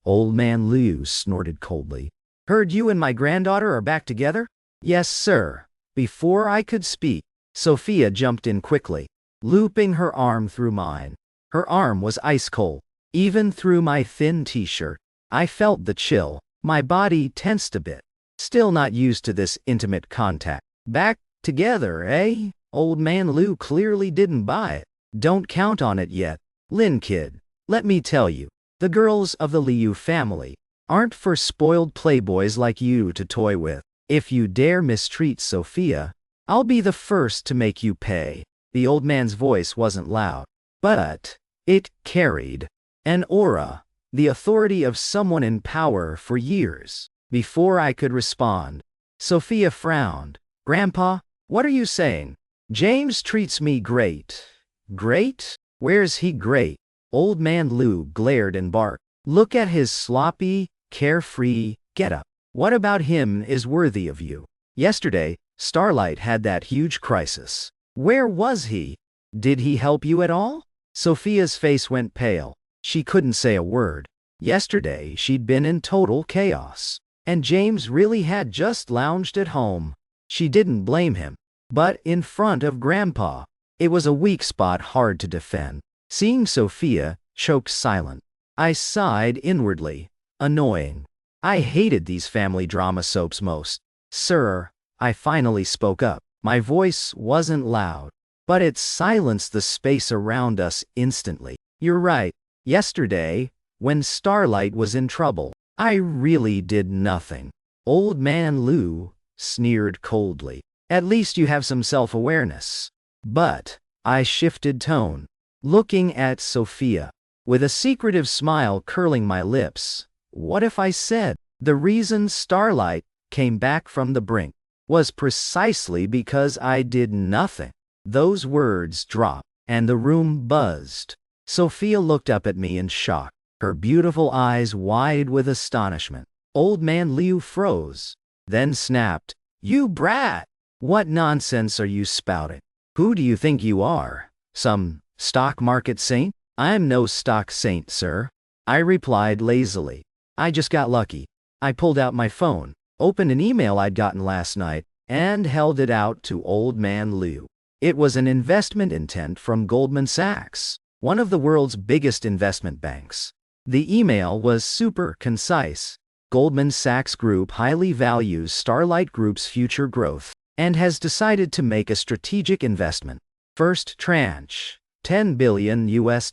Old Man Liu snorted coldly. Heard you and my granddaughter are back together? Yes, sir. Before I could speak, Sophia jumped in quickly, looping her arm through mine. Her arm was ice cold, even through my thin t-shirt. I felt the chill. My body tensed a bit, still not used to this intimate contact. Back together, eh? Old Man Liu clearly didn't buy it. Don't count on it yet. Lin kid, let me tell you, the girls of the Liu family aren't for spoiled playboys like you to toy with. If you dare mistreat Sophia, I'll be the first to make you pay. The old man's voice wasn't loud, but it carried an aura, the authority of someone in power for years. Before I could respond, Sophia frowned. Grandpa, what are you saying? James treats me great. Great? Where's he great? Old Man Liu glared and barked. Look at his sloppy, carefree getup. What about him is worthy of you? Yesterday, Starlight had that huge crisis. Where was he? Did he help you at all? Sophia's face went pale. She couldn't say a word. Yesterday, she'd been in total chaos. And James really had just lounged at home. She didn't blame him. But in front of Grandpa, it was a weak spot hard to defend. Seeing Sophia choke silent, I sighed inwardly. Annoying. I hated these family drama soaps most. Sir, I finally spoke up. My voice wasn't loud, but it silenced the space around us instantly. You're right. Yesterday, when Starlight was in trouble, I really did nothing. Old Man Liu sneered coldly. At least you have some self-awareness. But I shifted tone, looking at Sophia, with a secretive smile curling my lips. What if I said, the reason Starlight came back from the brink was precisely because I did nothing? Those words dropped, and the room buzzed. Sophia looked up at me in shock, her beautiful eyes wide with astonishment. Old Man Liu froze, then snapped, You brat! What nonsense are you spouting? Who do you think you are? Some stock market saint? I'm no stock saint, sir. I replied lazily. I just got lucky. I pulled out my phone, opened an email I'd gotten last night, and held it out to Old Man Liu. It was an investment intent from Goldman Sachs, one of the world's biggest investment banks. The email was super concise. Goldman Sachs Group highly values Starlight Group's future growth and has decided to make a strategic investment. First tranche, $10 billion US,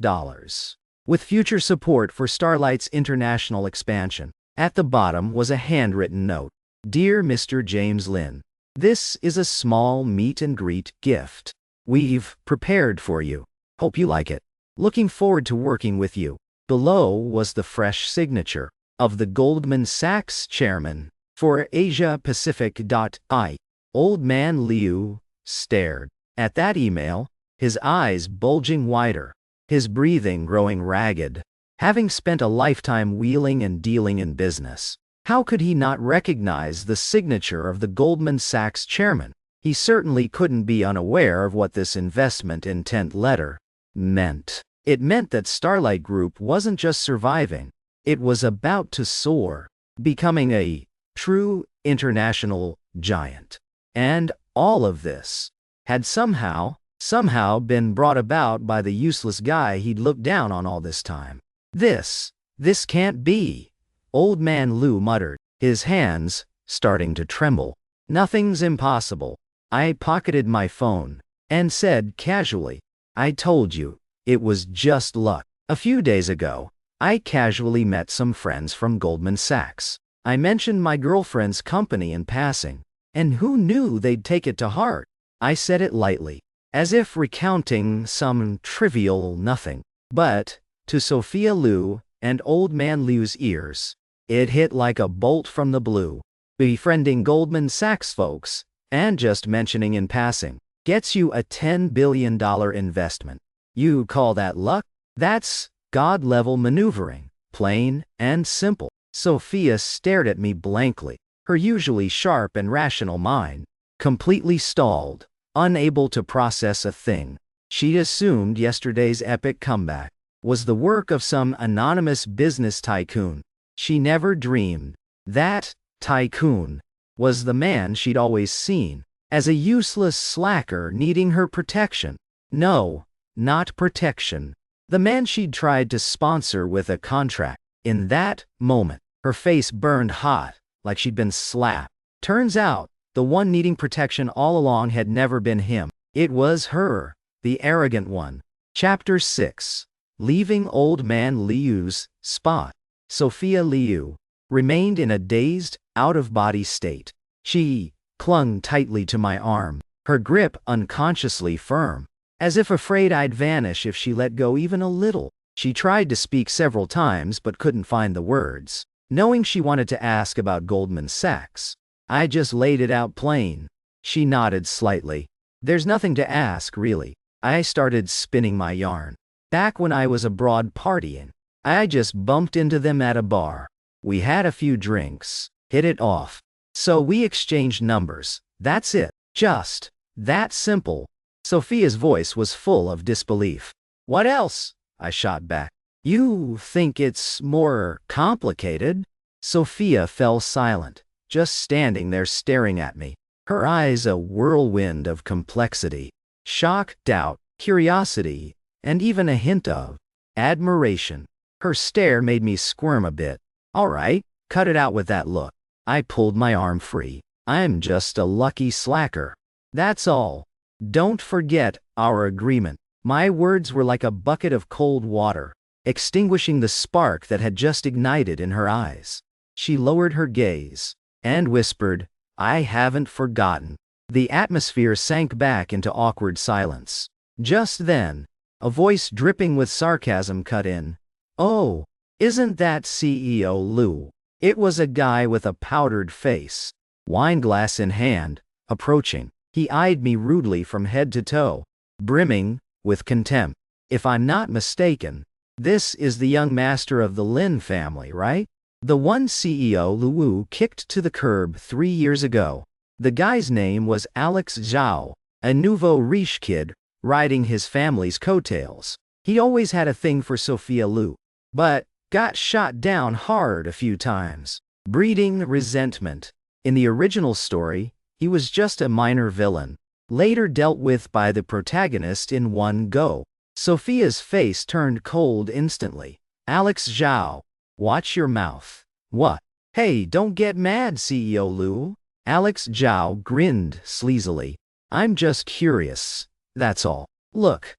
with future support for Starlight's international expansion. At the bottom was a handwritten note. Dear Mr. James Lin, this is a small meet and greet gift we've prepared for you. Hope you like it. Looking forward to working with you. Below was the fresh signature of the Goldman Sachs chairman for Asia Pacific. Old Man Liu stared at that email, his eyes bulging wider, his breathing growing ragged. Having spent a lifetime wheeling and dealing in business, how could he not recognize the signature of the Goldman Sachs chairman? He certainly couldn't be unaware of what this investment intent letter meant. It meant that Starlight Group wasn't just surviving, it was about to soar, becoming a true international giant. And all of this had somehow somehow been brought about by the useless guy he'd looked down on all this time. This can't be, Old Man Lou muttered, his hands starting to tremble. Nothing's impossible. I pocketed my phone and said casually, I told you, it was just luck. A few days ago, I casually met some friends from Goldman Sachs. I mentioned my girlfriend's company in passing, and who knew they'd take it to heart? I said it lightly, as if recounting some trivial nothing. But, to Sophia Lou and Old Man Lou's ears, it hit like a bolt from the blue. Befriending Goldman Sachs folks, and just mentioning in passing, gets you a $10 billion investment. You call that luck? That's God-level maneuvering, plain and simple. Sophia stared at me blankly, her usually sharp and rational mind completely stalled, unable to process a thing. She'd assumed yesterday's epic comeback was the work of some anonymous business tycoon. She never dreamed that tycoon was the man she'd always seen as a useless slacker needing her protection. No, not protection. The man she'd tried to sponsor with a contract. In that moment, her face burned hot, like she'd been slapped. Turns out, the one needing protection all along had never been him. It was her, the arrogant one. Chapter 6. Leaving Old Man Liu's spot. Sophia Liu remained in a dazed, out-of-body state. She clung tightly to my arm, her grip unconsciously firm, as if afraid I'd vanish if she let go even a little. She tried to speak several times but couldn't find the words. Knowing she wanted to ask about Goldman Sachs, I just laid it out plain. She nodded slightly. There's nothing to ask, really. I started spinning my yarn. Back when I was abroad partying, I just bumped into them at a bar. We had a few drinks, hit it off. So we exchanged numbers. That's it. Just that simple. Sophia's voice was full of disbelief. What else? I shot back. You think it's more complicated? Sophia fell silent, just standing there staring at me, her eyes a whirlwind of complexity, shock, doubt, curiosity, and even a hint of admiration. Her stare made me squirm a bit. All right, cut it out with that look. I pulled my arm free. I'm just a lucky slacker. That's all. Don't forget our agreement. My words were like a bucket of cold water, extinguishing the spark that had just ignited in her eyes. She lowered her gaze and whispered, I haven't forgotten. The atmosphere sank back into awkward silence. Just then, a voice dripping with sarcasm cut in. Oh, isn't that CEO Lou? It was a guy with a powdered face, wineglass in hand, approaching. He eyed me rudely from head to toe, brimming with contempt. If I'm not mistaken, this is the young master of the Lin family, right? The one CEO Luwu kicked to the curb 3 years ago. The guy's name was Alex Zhao, a nouveau riche kid, riding his family's coattails. He always had a thing for Sophia Liu, but got shot down hard a few times, breeding resentment. In the original story, he was just a minor villain, later dealt with by the protagonist in one go. Sophia's face turned cold instantly. Alex Zhao, watch your mouth. What? Hey, don't get mad, CEO Liu. Alex Zhao grinned sleazily. I'm just curious, that's all. Look,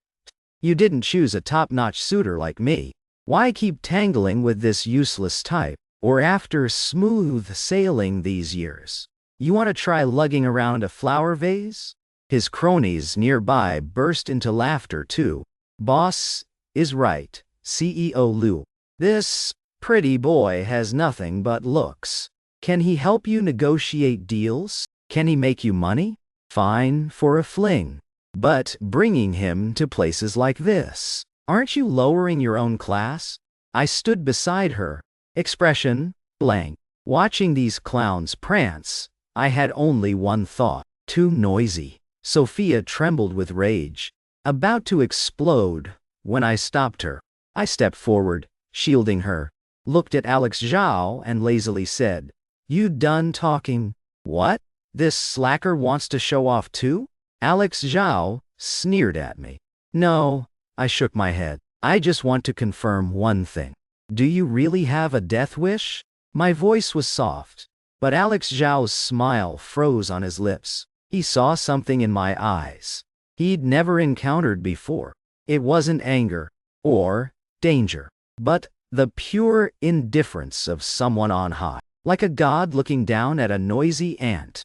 you didn't choose a top-notch suitor like me. Why keep tangling with this useless type? Or after smooth sailing these years, you want to try lugging around a flower vase? His cronies nearby burst into laughter too. Boss is right, CEO Liu. This pretty boy has nothing but looks. Can he help you negotiate deals? Can he make you money? Fine for a fling. But bringing him to places like this, aren't you lowering your own class? I stood beside her, expression blank. Watching these clowns prance, I had only one thought. Too noisy. Sophia trembled with rage, about to explode, when I stopped her. I stepped forward, shielding her, looked at Alex Zhao and lazily said, You done talking? What? This slacker wants to show off too? Alex Zhao sneered at me. No, I shook my head. I just want to confirm one thing. Do you really have a death wish? My voice was soft, but Alex Zhao's smile froze on his lips. He saw something in my eyes he'd never encountered before. It wasn't anger or danger, but the pure indifference of someone on high, like a god looking down at a noisy ant.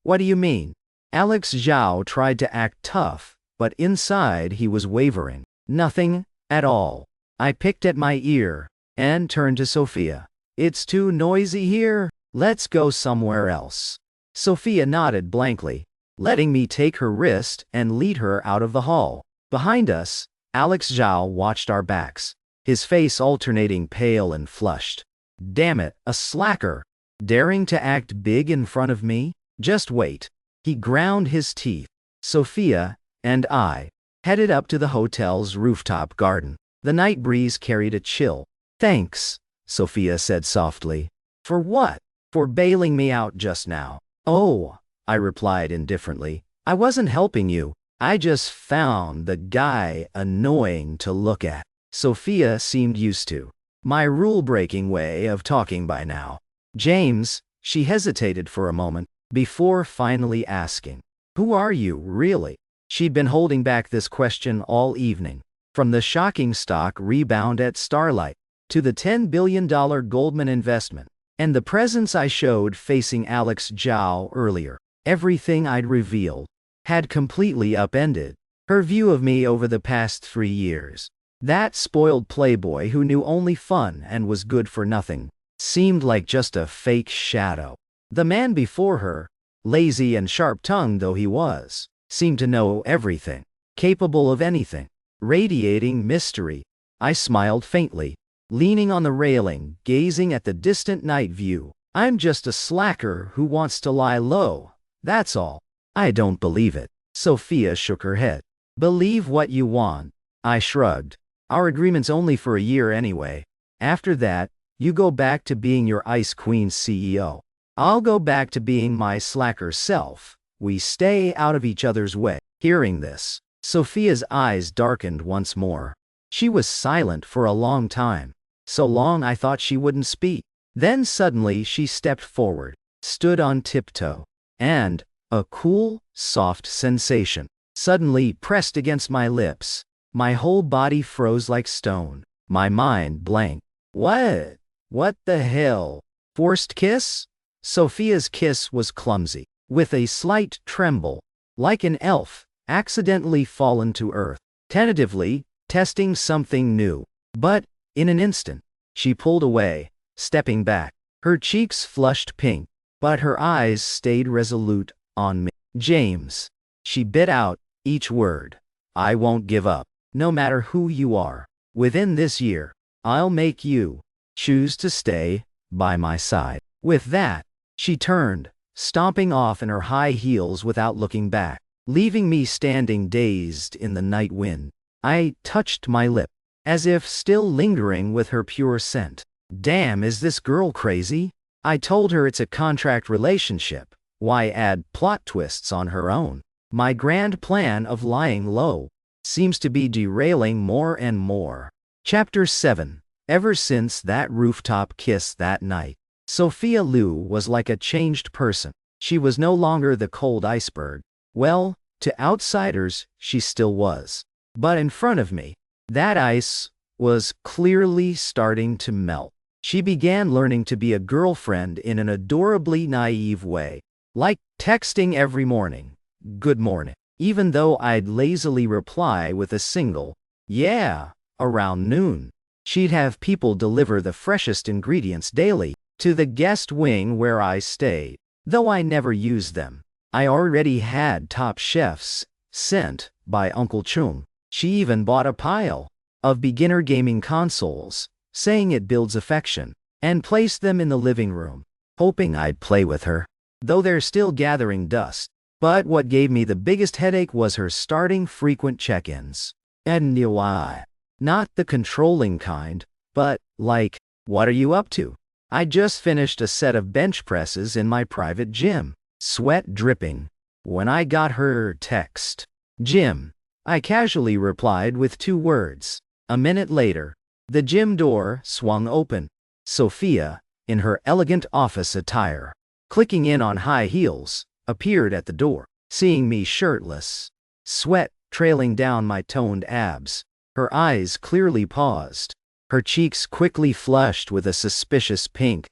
What do you mean? Alex Zhao tried to act tough, but inside he was wavering. Nothing at all. I picked at my ear and turned to Sophia. It's too noisy here. Let's go somewhere else. Sophia nodded blankly, letting me take her wrist and lead her out of the hall. Behind us, Alex Zhao watched our backs, his face alternating pale and flushed. Damn it, a slacker. Daring to act big in front of me? Just wait. He ground his teeth. Sophia and I headed up to the hotel's rooftop garden. The night breeze carried a chill. Thanks, Sophia said softly. For what? For bailing me out just now. Oh, I replied indifferently. I wasn't helping you. I just found the guy annoying to look at. Sophia seemed used to my rule-breaking way of talking by now. James, she hesitated for a moment, before finally asking. Who are you, really? She'd been holding back this question all evening. From the shocking stock rebound at Starlight, to the $10 billion Goldman investment, and the presence I showed facing Alex Zhao earlier, everything I'd revealed had completely upended her view of me over the past 3 years. That spoiled playboy who knew only fun and was good for nothing seemed like just a fake shadow. The man before her, lazy and sharp-tongued though he was, seemed to know everything, capable of anything, radiating mystery. I smiled faintly, leaning on the railing, gazing at the distant night view. I'm just a slacker who wants to lie low, that's all. I don't believe it. Sophia shook her head. Believe what you want. I shrugged. Our agreement's only for a year anyway. After that, you go back to being your Ice Queen CEO. I'll go back to being my slacker self. We stay out of each other's way. Hearing this, Sophia's eyes darkened once more. She was silent for a long time. So long I thought she wouldn't speak. Then suddenly she stepped forward, stood on tiptoe, and a cool, soft sensation suddenly pressed against my lips. My whole body froze like stone. My mind blanked. What? What the hell? Forced kiss? Sophia's kiss was clumsy, with a slight tremble, like an elf accidentally fallen to earth, tentatively testing something new. But, in an instant, she pulled away, stepping back. Her cheeks flushed pink, but her eyes stayed resolute on me. James. She bit out each word. I won't give up, no matter who you are. Within this year, I'll make you choose to stay by my side. With that, she turned, stomping off in her high heels without looking back, leaving me standing dazed in the night wind. I touched my lip, as if still lingering with her pure scent. Damn, is this girl crazy? I told her it's a contract relationship. Why add plot twists on her own? My grand plan of lying low seems to be derailing more and more. Chapter 7. Ever since that rooftop kiss that night, Sophia Liu was like a changed person. She was no longer the cold iceberg. Well, to outsiders, she still was. But in front of me, that ice was clearly starting to melt. She began learning to be a girlfriend in an adorably naive way, like texting every morning, "Good morning," even though I'd lazily reply with a single, "Yeah," around noon. She'd have people deliver the freshest ingredients daily to the guest wing where I stayed, though I never used them. I already had top chefs sent by Uncle Chung. She even bought a pile of beginner gaming consoles, saying it builds affection, and placed them in the living room, hoping I'd play with her, though they're still gathering dust. But what gave me the biggest headache was her starting frequent check-ins. Manhwa. Not the controlling kind, but, like, what are you up to? I just finished a set of bench presses in my private gym, sweat dripping, when I got her text. Gym. I casually replied with 2 words. A minute later, the gym door swung open. Sophia, in her elegant office attire, clicking in on high heels, appeared at the door. Seeing me shirtless, sweat trailing down my toned abs, her eyes clearly paused. Her cheeks quickly flushed with a suspicious pink.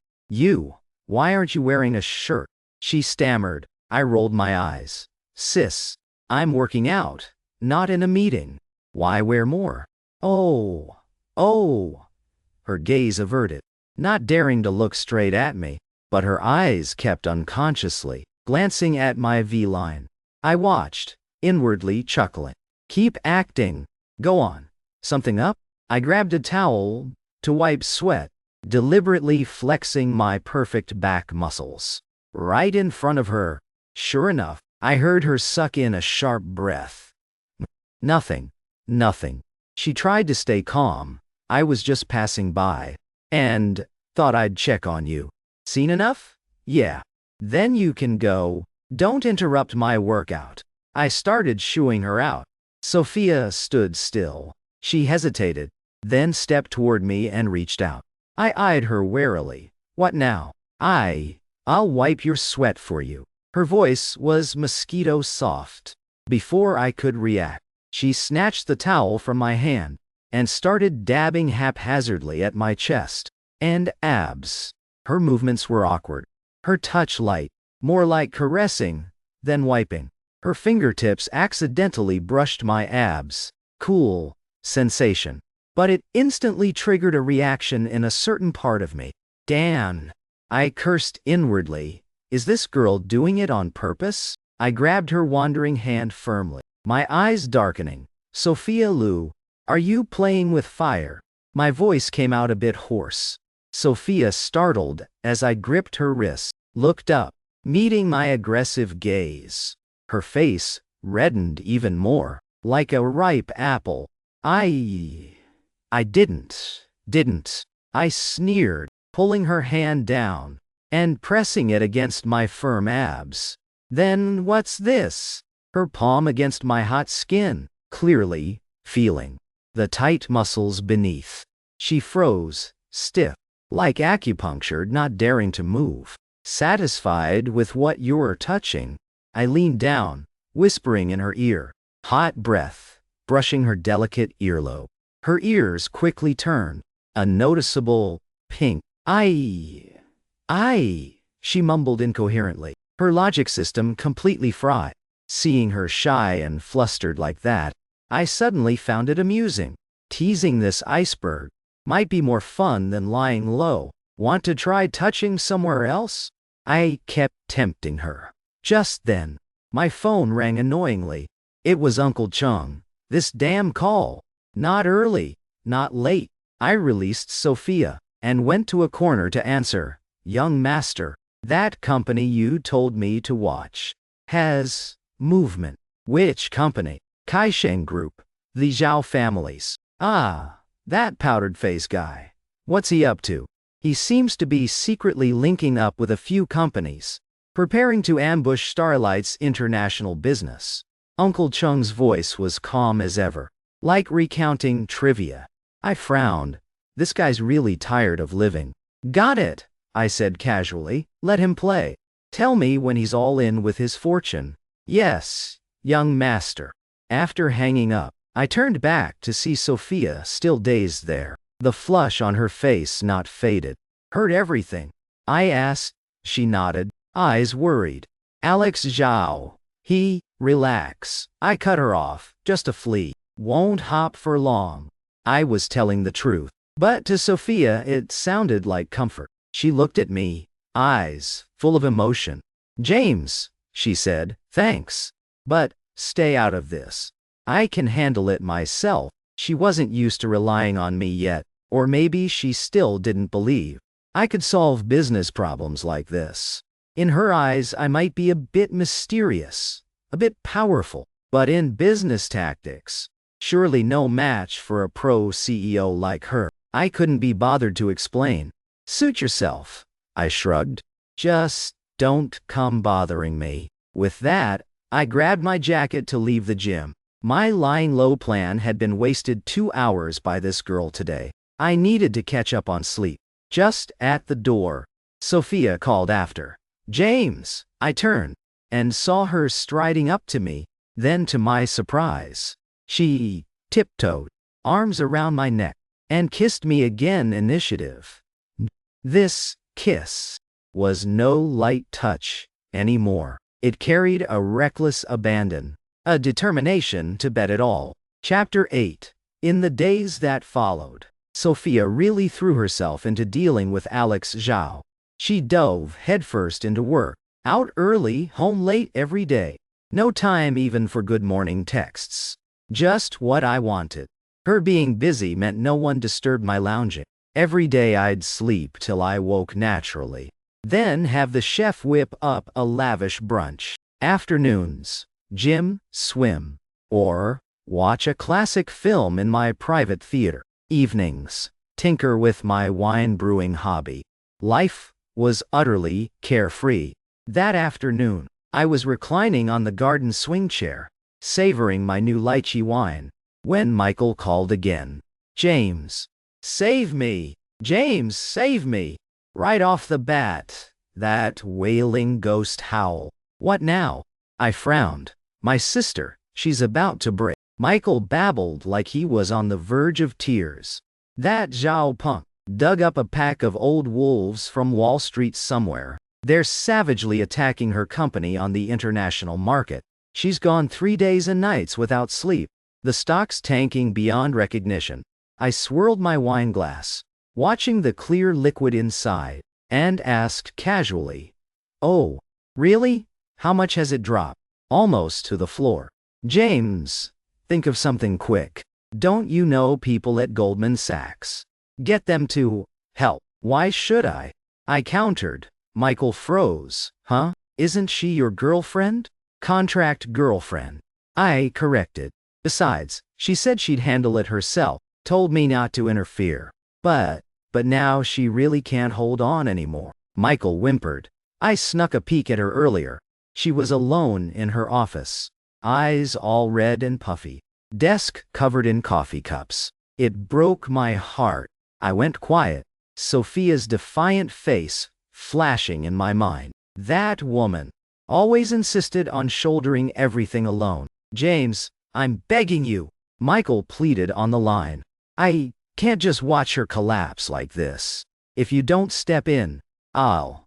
Why aren't you wearing a shirt? She stammered. I rolled my eyes. Sis, I'm working out, not in a meeting. Why wear more? Oh. Her gaze averted, not daring to look straight at me, but her eyes kept unconsciously glancing at my V-line. I watched, inwardly chuckling. Keep acting. Go on. Something up? I grabbed a towel to wipe sweat, deliberately flexing my perfect back muscles. Right in front of her. Sure enough, I heard her suck in a sharp breath. Nothing. She tried to stay calm. I was just passing by. And thought I'd check on you. Seen enough? Yeah. Then you can go. Don't interrupt my workout. I started shooing her out. Sophia stood still. She hesitated, then stepped toward me and reached out. I eyed her warily. What now? I'll wipe your sweat for you. Her voice was mosquito soft. Before I could react, she snatched the towel from my hand and started dabbing haphazardly at my chest and abs. Her movements were awkward. Her touch light, more like caressing than wiping. Her fingertips accidentally brushed my abs. Cool sensation. But it instantly triggered a reaction in a certain part of me. Damn. I cursed inwardly. Is this girl doing it on purpose? I grabbed her wandering hand firmly, my eyes darkening. Sophia Lu, are you playing with fire? My voice came out a bit hoarse. Sophia, startled as I gripped her wrist, looked up, meeting my aggressive gaze. Her face reddened even more, like a ripe apple. I didn't. I sneered, pulling her hand down and pressing it against my firm abs. Then what's this? Her palm against my hot skin, clearly feeling the tight muscles beneath. She froze, stiff, like acupunctured, not daring to move. Satisfied with what you're touching, I leaned down, whispering in her ear. Hot breath, brushing her delicate earlobe. Her ears quickly turned, a noticeable pink. She mumbled incoherently, her logic system completely fried. Seeing her shy and flustered like that, I suddenly found it amusing. Teasing this iceberg might be more fun than lying low. Want to try touching somewhere else? I kept tempting her. Just then, my phone rang annoyingly. It was Uncle Chung. This damn call. Not early, not late. I released Sophia and went to a corner to answer. Young master, that company you told me to watch has movement. Which company? Kaisheng Group. The Zhao families. Ah, that powdered-face guy. What's he up to? He seems to be secretly linking up with a few companies, preparing to ambush Starlight's international business. Uncle Chung's voice was calm as ever, like recounting trivia. I frowned. This guy's really tired of living. Got it, I said casually. Let him play. Tell me when he's all in with his fortune. Yes, young master. After hanging up, I turned back to see Sophia still dazed there, the flush on her face not faded. Heard everything? I asked. She nodded, eyes worried. Alex Zhao. Relax. I cut her off. Just a flea. Won't hop for long. I was telling the truth. But to Sophia it sounded like comfort. She looked at me, eyes full of emotion. James, she said, thanks. But stay out of this. I can handle it myself. She wasn't used to relying on me yet, or maybe she still didn't believe I could solve business problems like this. In her eyes, I might be a bit mysterious, a bit powerful, but in business tactics, surely no match for a pro CEO like her. I couldn't be bothered to explain. Suit yourself, I shrugged. Just don't come bothering me. With that, I grabbed my jacket to leave the gym. My lying low plan had been wasted 2 hours by this girl today. I needed to catch up on sleep. Just at the door, Sophia called after. "James!" I turned and saw her striding up to me. Then, to my surprise, she tiptoed, arms around my neck, and kissed me again. Initiative. This kiss was no light touch anymore. It carried a reckless abandon, a determination to bet it all. Chapter 8. In the days that followed, Sophia really threw herself into dealing with Alex Zhao. She dove headfirst into work, out early, home late every day. No time even for good morning texts. Just what I wanted. Her being busy meant no one disturbed my lounging. Every day I'd sleep till I woke naturally. Then have the chef whip up a lavish brunch. Afternoons, gym, swim, or watch a classic film in my private theater. Evenings, tinker with my wine brewing hobby. Life was utterly carefree. That afternoon, I was reclining on the garden swing chair, savoring my new lychee wine, when Michael called again. "James, save me! James, save me!" Right off the bat, that wailing ghost howl. "What now?" I frowned. "My sister, she's about to break." Michael babbled like he was on the verge of tears. "That Zhao punk dug up a pack of old wolves from Wall Street somewhere. They're savagely attacking her company on the international market. She's gone 3 days and nights without sleep. The stock's tanking beyond recognition." I swirled my wine glass, watching the clear liquid inside, and asked casually, "Oh, really? How much has it dropped?" "Almost to the floor." "James, think of something quick. Don't you know people at Goldman Sachs? Get them to help." "Why should I?" I countered. Michael froze. "Huh? Isn't she your girlfriend?" "Contract girlfriend," I corrected. "Besides, she said she'd handle it herself, told me not to interfere. But now she really can't hold on anymore." Michael whimpered. I snuck a peek at her earlier. She was alone in her office, eyes all red and puffy, desk covered in coffee cups. It broke my heart. I went quiet, Sophia's defiant face flashing in my mind. That woman always insisted on shouldering everything alone. "James, I'm begging you," Michael pleaded on the line. "I can't just watch her collapse like this. If you don't step in, I'll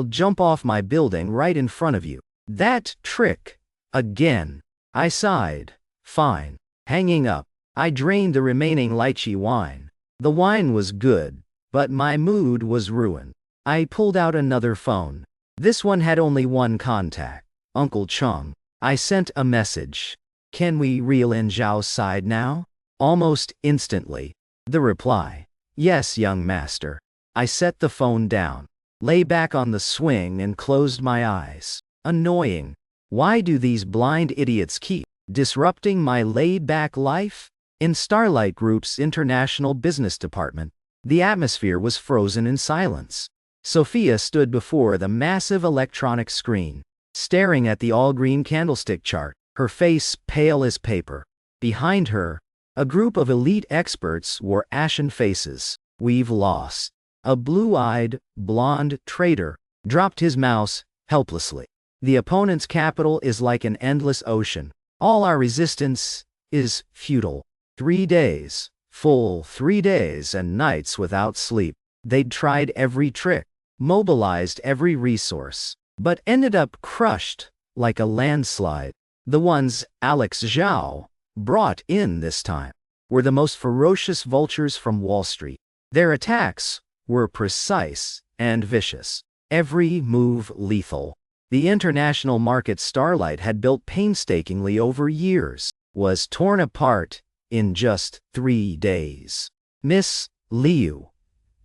jump off my building right in front of you." "That trick again," I sighed. "Fine." Hanging up, I drained the remaining lychee wine. The wine was good, but my mood was ruined. I pulled out another phone. This one had only one contact, Uncle Chung. I sent a message. "Can we reel in Zhao's side now?" Almost instantly, the reply, "Yes, young master." I set the phone down, lay back on the swing and closed my eyes. Annoying. Why do these blind idiots keep disrupting my laid-back life? In Starlight Group's International Business Department, the atmosphere was frozen in silence. Sophia stood before the massive electronic screen, staring at the all-green candlestick chart, her face pale as paper. Behind her, a group of elite experts wore ashen faces. "We've lost." A blue-eyed, blonde trader dropped his mouse helplessly. "The opponent's capital is like an endless ocean. All our resistance is futile." 3 days, full 3 days and nights without sleep. They'd tried every trick, mobilized every resource, but ended up crushed like a landslide. The ones Alex Zhao brought in this time were the most ferocious vultures from Wall Street. Their attacks were precise and vicious, every move lethal. The international market Starlight had built painstakingly over years was torn apart in just 3 days. "Miss Liu,"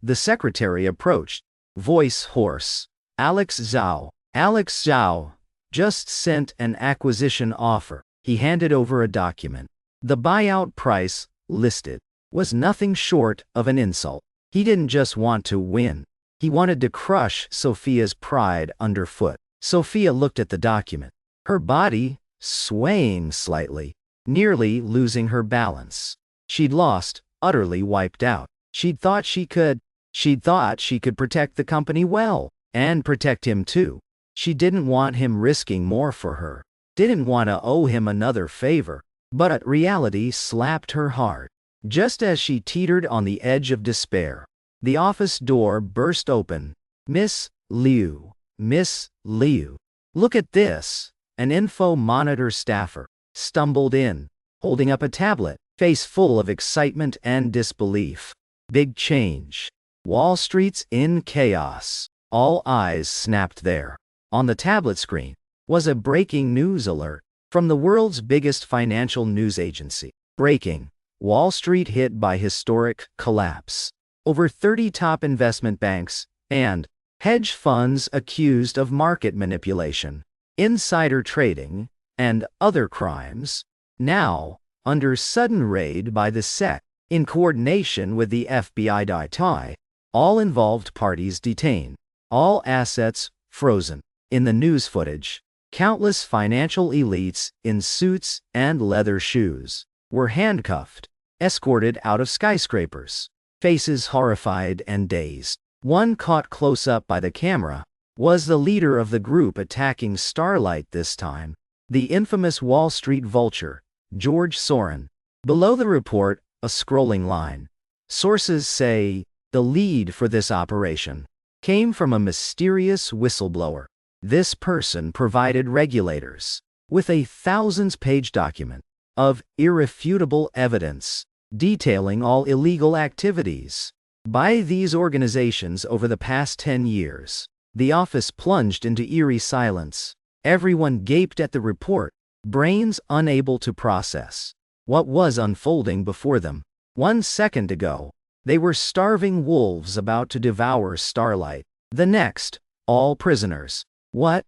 the secretary approached, voice hoarse. "Alex Zhao just sent an acquisition offer." He handed over a document. The buyout price, listed, was nothing short of an insult. He didn't just want to win. He wanted to crush Sophia's pride underfoot. Sophia looked at the document, her body swaying slightly. nearly losing her balance. She'd lost, utterly wiped out. She'd thought she could protect the company well, and protect him too. She didn't want him risking more for her. Didn't want to owe him another favor. But reality slapped her hard. Just as she teetered on the edge of despair, the office door burst open. Miss Liu. Miss Liu. Look at this. An info monitor staffer stumbled in, holding up a tablet, face full of excitement and disbelief. Big change. Wall Street's in chaos. All eyes snapped there. On the tablet screen was a breaking news alert from the world's biggest financial news agency. Breaking. Wall Street hit by historic collapse. Over 30 top investment banks and hedge funds accused of market manipulation, insider trading, and other crimes, now under sudden raid by the SEC in coordination with the FBI. All involved parties detained, all assets frozen. In the news footage, countless financial elites in suits and leather shoes were handcuffed, escorted out of skyscrapers, faces horrified and dazed. One caught close up by the camera was the leader of the group attacking Starlight this time, the infamous Wall Street vulture, George Sorin. Below the report, a scrolling line. Sources say the lead for this operation came from a mysterious whistleblower. This person provided regulators with a thousands-page document of irrefutable evidence detailing all illegal activities by these organizations over the past 10 years. The office plunged into eerie silence. Everyone gaped at the report, brains unable to process what was unfolding before them. 1 second ago, they were starving wolves about to devour Starlight. The next, all prisoners. What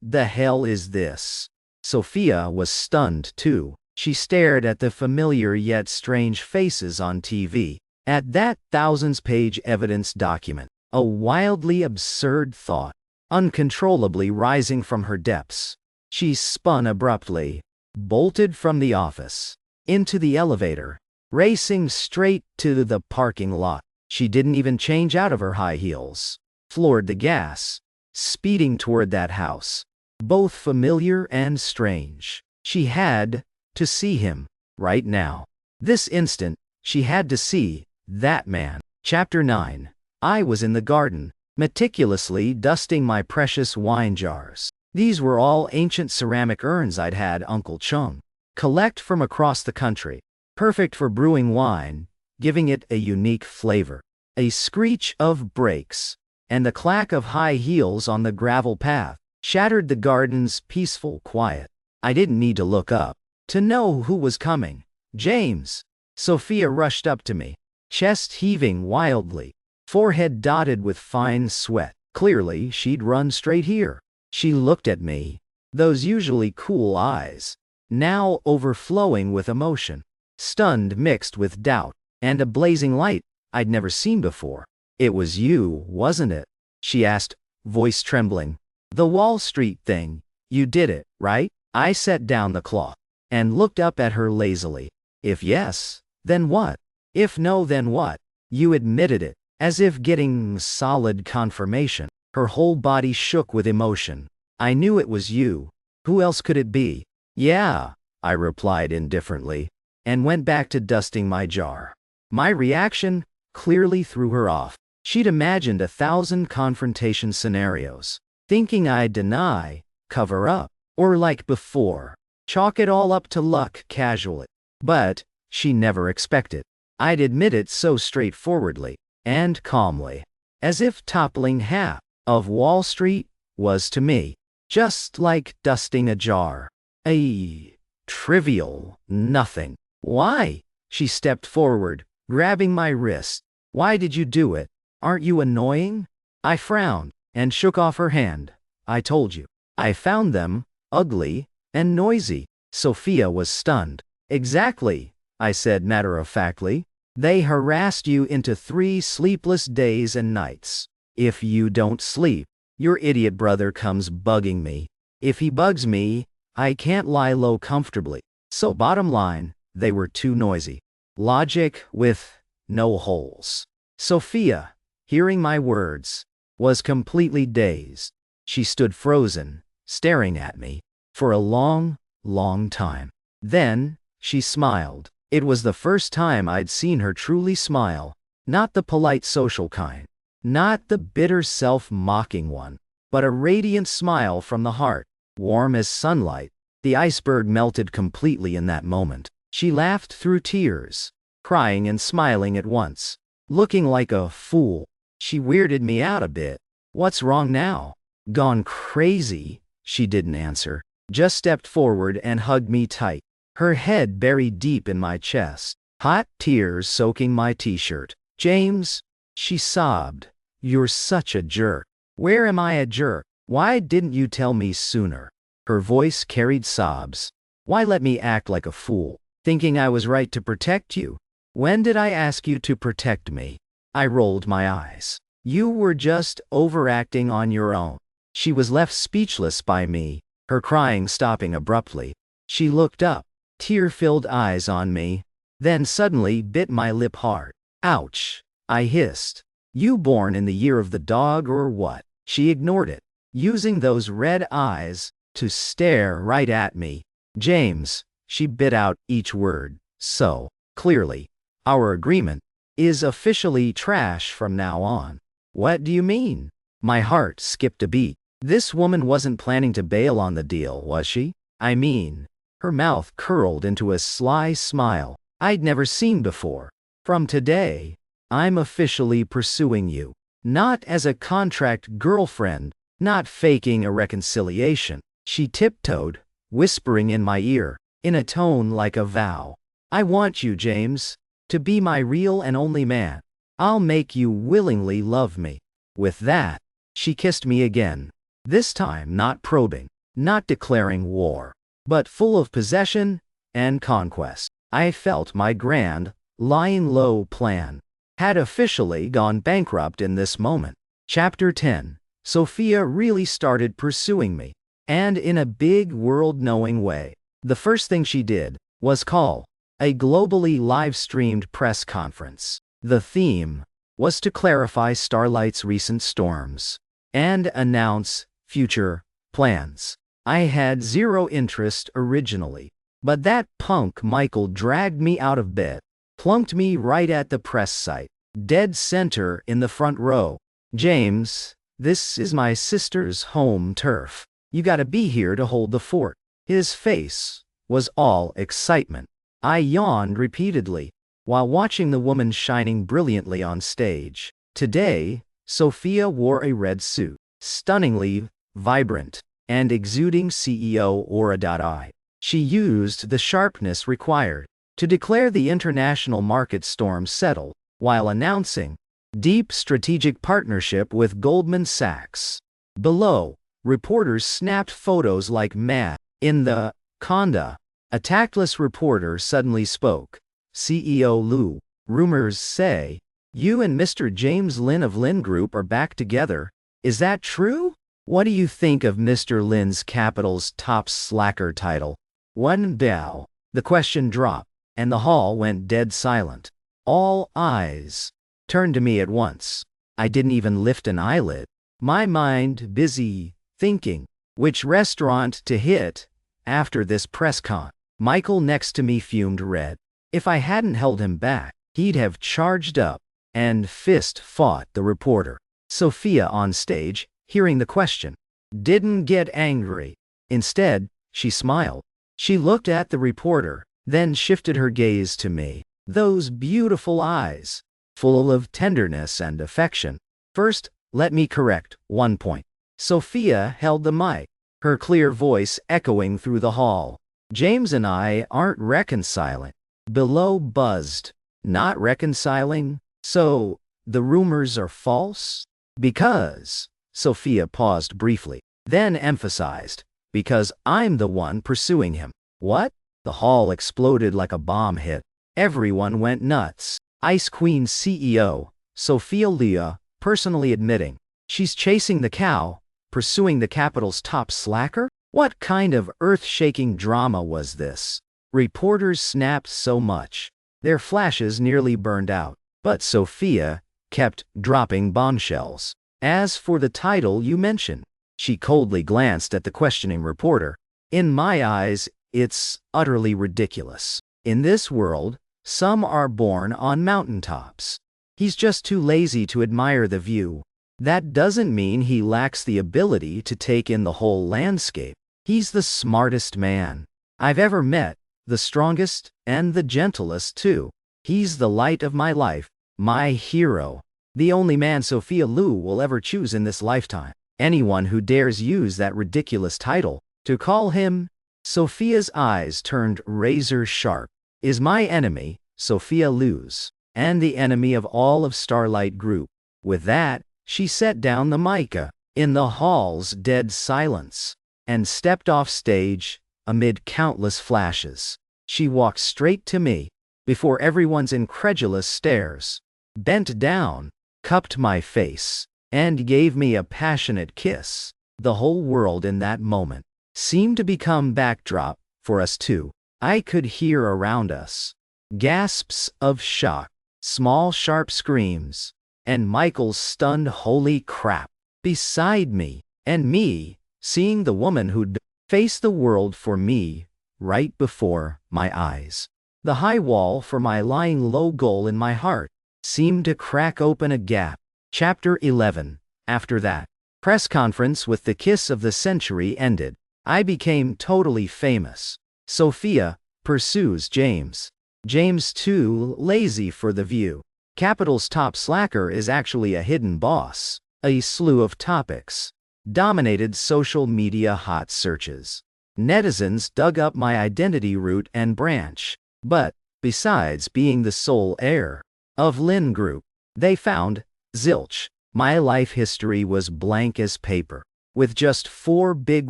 the hell is this? Sophia was stunned too. She stared at the familiar yet strange faces on TV, at that thousands-page evidence document. A wildly absurd thought, uncontrollably rising from her depths. She spun abruptly, bolted from the office, into the elevator, racing straight to the parking lot. She didn't even change out of her high heels, floored the gas, speeding toward that house, both familiar and strange. She had to see him, right now. This instant, she had to see that man. Chapter 9. I was in the garden, meticulously dusting my precious wine jars. These were all ancient ceramic urns I'd had Uncle Chung collect from across the country, perfect for brewing wine, giving it a unique flavor. A screech of brakes and the clack of high heels on the gravel path shattered the garden's peaceful quiet. I didn't need to look up to know who was coming. James. Sophia rushed up to me, chest heaving wildly, forehead dotted with fine sweat. Clearly, she'd run straight here. She looked at me, those usually cool eyes, now overflowing with emotion, stunned mixed with doubt, and a blazing light I'd never seen before. It was you, wasn't it? She asked, voice trembling. The Wall Street thing, you did it, right? I set down the cloth and looked up at her lazily. If yes, then what? If no, then what? You admitted it, as if getting solid confirmation. Her whole body shook with emotion. I knew it was you. Who else could it be? Yeah, I replied indifferently, and went back to dusting my jar. My reaction clearly threw her off. She'd imagined 1,000 confrontation scenarios, thinking I'd deny, cover up, or like before, chalk it all up to luck casually. But she never expected I'd admit it so straightforwardly and calmly, as if toppling half of Wall Street was to me just like dusting a jar. A trivial nothing. Why? She stepped forward, grabbing my wrist. Why did you do it? Aren't you annoying? I frowned and shook off her hand. I told you. I found them ugly and noisy. Sophia was stunned. Exactly, I said matter-of-factly. They harassed you into 3 sleepless days and nights. If you don't sleep, your idiot brother comes bugging me. If he bugs me, I can't lie low comfortably. So bottom line, they were too noisy. Logic with no holes. Sophia, hearing my words, was completely dazed. She stood frozen, staring at me, for a long, long time. Then, she smiled. It was the first time I'd seen her truly smile, not the polite social kind, not the bitter self-mocking one, but a radiant smile from the heart, warm as sunlight. The iceberg melted completely in that moment. She laughed through tears, crying and smiling at once, looking like a fool. She weirded me out a bit. What's wrong now? Gone crazy? She didn't answer, just stepped forward and hugged me tight, her head buried deep in my chest, hot tears soaking my t-shirt. James, she sobbed, you're such a jerk. Where am I a jerk? Why didn't you tell me sooner? Her voice carried sobs. Why let me act like a fool, thinking I was right to protect you? When did I ask you to protect me? I rolled my eyes. You were just overacting on your own. She was left speechless by me, her crying stopping abruptly. She looked up, tear-filled eyes on me, then suddenly bit my lip hard. Ouch, I hissed. You born in the year of the dog or what? She ignored it, using those red eyes to stare right at me. James, she bit out each word. So, clearly, our agreement is officially trash from now on. What do you mean? My heart skipped a beat. This woman wasn't planning to bail on the deal, was she? I mean, her mouth curled into a sly smile I'd never seen before. From today, I'm officially pursuing you. Not as a contract girlfriend, not faking a reconciliation. She tiptoed, whispering in my ear, in a tone like a vow. I want you, James, to be my real and only man. I'll make you willingly love me. With that, she kissed me again, this time not probing, not declaring war, but full of possession and conquest. I felt my grand, lying low plan had officially gone bankrupt in this moment. Chapter 10. Sophia really started pursuing me, and in a big world-knowing way. The first thing she did was call a globally live-streamed press conference. The theme was to clarify Starlight's recent storms and announce future plans. I had zero interest originally, but that punk Michael dragged me out of bed, plunked me right at the press site, dead center in the front row. James, this is my sister's home turf. You gotta be here to hold the fort. His face was all excitement. I yawned repeatedly while watching the woman shining brilliantly on stage. Today, Sophia wore a red suit, stunningly vibrant and exuding CEO aura. She used the sharpness required to declare the international market storm settled while announcing deep strategic partnership with Goldman Sachs. Below, reporters snapped photos like mad. In the conda, a tactless reporter suddenly spoke. CEO Lou, rumors say, you and Mr. James Lin of Lin Group are back together. Is that true? What do you think of Mr. Lin's Capital's top slacker title? One bow. The question dropped, and the hall went dead silent. All eyes turned to me at once. I didn't even lift an eyelid, my mind busy thinking which restaurant to hit after this press con. Michael next to me fumed red. If I hadn't held him back, he'd have charged up and fist-fought the reporter. Sophia on stage, hearing the question, didn't get angry. Instead, she smiled. She looked at the reporter, then shifted her gaze to me. Those beautiful eyes, full of tenderness and affection. First, let me correct one point. Sophia held the mic, her clear voice echoing through the hall. James and I aren't reconciling. Below buzzed. Not reconciling? So, the rumors are false? Because, Sophia paused briefly, then emphasized, because I'm the one pursuing him. What? The hall exploded like a bomb hit. Everyone went nuts. Ice Queen CEO, Sophia Leah, personally admitting, she's chasing the cow, pursuing the capital's top slacker? What kind of earth-shaking drama was this? Reporters snapped so much. Their flashes nearly burned out. But Sophia kept dropping bombshells. As for the title you mentioned, she coldly glanced at the questioning reporter. In my eyes, it's utterly ridiculous. In this world, some are born on mountaintops. He's just too lazy to admire the view. That doesn't mean he lacks the ability to take in the whole landscape. He's the smartest man I've ever met, the strongest and the gentlest too. He's the light of my life, my hero, the only man Sophia Lu will ever choose in this lifetime. Anyone who dares use that ridiculous title to call him, Sophia's eyes turned razor sharp, is my enemy, Sophia Lu's, and the enemy of all of Starlight Group. With that, she set down the mica in the hall's dead silence and stepped off stage amid countless flashes. She walked straight to me before everyone's incredulous stares, bent down, cupped my face, and gave me a passionate kiss. The whole world in that moment seemed to become backdrop for us two. I could hear around us gasps of shock, small sharp screams, and Michael's stunned "holy crap" beside me, and me seeing the woman who'd faced the world for me right before my eyes. The high wall for my lying low goal in my heart seemed to crack open a gap. Chapter 11. After that press conference with the kiss of the century ended, I became totally famous. Sophia pursues James. James too lazy for the view. Capital's top slacker is actually a hidden boss. A slew of topics dominated social media hot searches. Netizens dug up my identity root and branch. But, besides being the sole heir of Lin Group, they found zilch. My life history was blank as paper, with just 4 big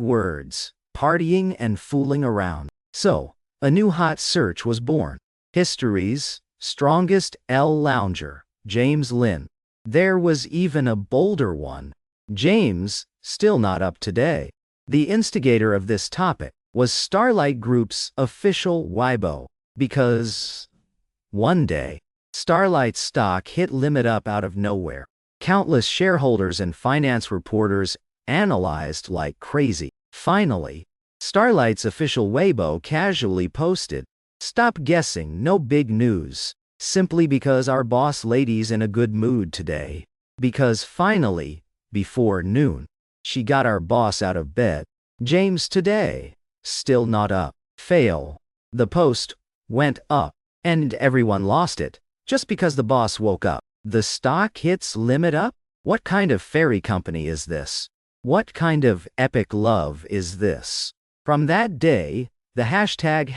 words: partying and fooling around. So, a new hot search was born. History's strongest L lounger, James Lin. There was even a bolder one. James, still not up today. The instigator of this topic was Starlight Group's official Weibo, because one day, Starlight's stock hit limit up out of nowhere. Countless shareholders and finance reporters analyzed like crazy. Finally, Starlight's official Weibo casually posted, "Stop guessing, no big news. Simply because our boss lady's in a good mood today. Because finally, before noon, she got our boss out of bed. James today, still not up. Fail." The post went up, and everyone lost it, just because the boss woke up. The stock hits limit up? What kind of fairy company is this? What kind of epic love is this? From that day, the hashtag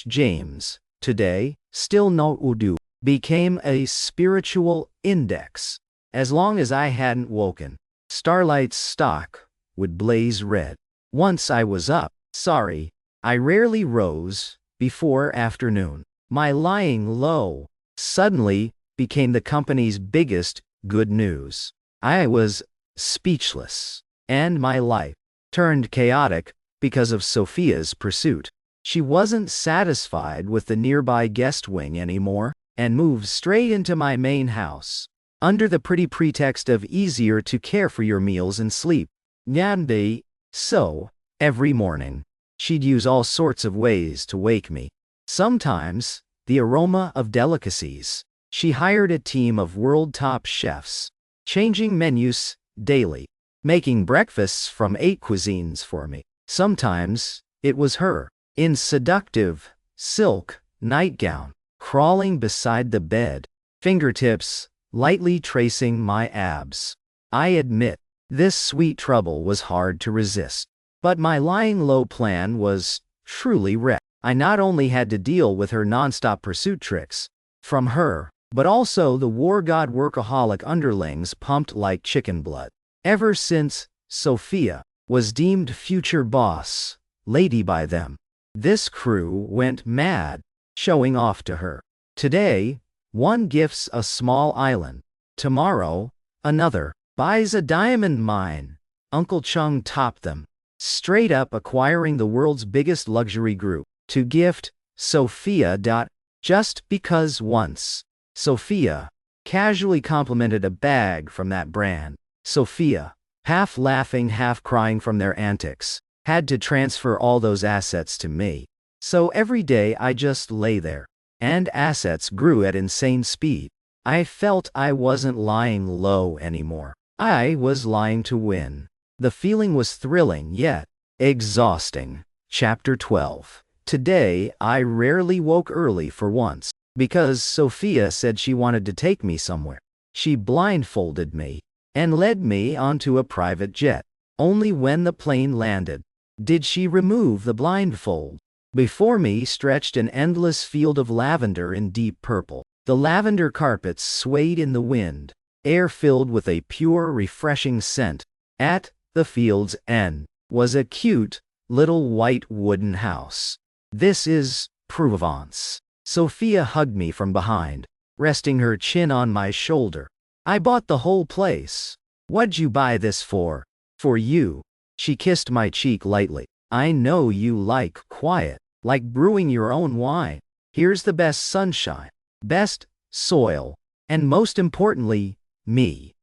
#James, today, still no Udu, became a spiritual index. As long as I hadn't woken, Starlight's stock would blaze red. Once I was up, sorry, I rarely rose before afternoon. My lying low suddenly became the company's biggest good news. I was speechless, and my life turned chaotic because of Sophia's pursuit. She wasn't satisfied with the nearby guest wing anymore, and moved straight into my main house, under the pretty pretext of easier to care for your meals and sleep. Nyande. So, every morning, she'd use all sorts of ways to wake me. Sometimes, the aroma of delicacies. She hired a team of world-top chefs, changing menus daily, making breakfasts from 8 cuisines for me. Sometimes, it was her, in seductive, silk nightgown, crawling beside the bed, fingertips lightly tracing my abs. I admit, this sweet trouble was hard to resist. But my lying low plan was truly wrecked. I not only had to deal with her nonstop pursuit tricks from her, but also the war god workaholic underlings pumped like chicken blood. Ever since Sophia was deemed future boss lady by them, this crew went mad, showing off to her. Today, one gifts a small island. Tomorrow, another buys a diamond mine. Uncle Chung topped them, straight up acquiring the world's biggest luxury group to gift Sophia. Just because once. Sophia casually complimented a bag from that brand. Sophia, half laughing, half crying from their antics, had to transfer all those assets to me. So every day I just lay there. And assets grew at insane speed. I felt I wasn't lying low anymore. I was lying to win. The feeling was thrilling yet exhausting. Chapter 12. Today, I rarely woke early for once, because Sophia said she wanted to take me somewhere. She blindfolded me and led me onto a private jet. Only when the plane landed did she remove the blindfold. Before me stretched an endless field of lavender in deep purple. The lavender carpets swayed in the wind, air filled with a pure, refreshing scent. At the field's end was a cute, little white wooden house. This is Provence. Sophia hugged me from behind, resting her chin on my shoulder. I bought the whole place. What'd you buy this for? For you. She kissed my cheek lightly. I know you like quiet, like brewing your own wine. Here's the best sunshine, best soil, and most importantly, me.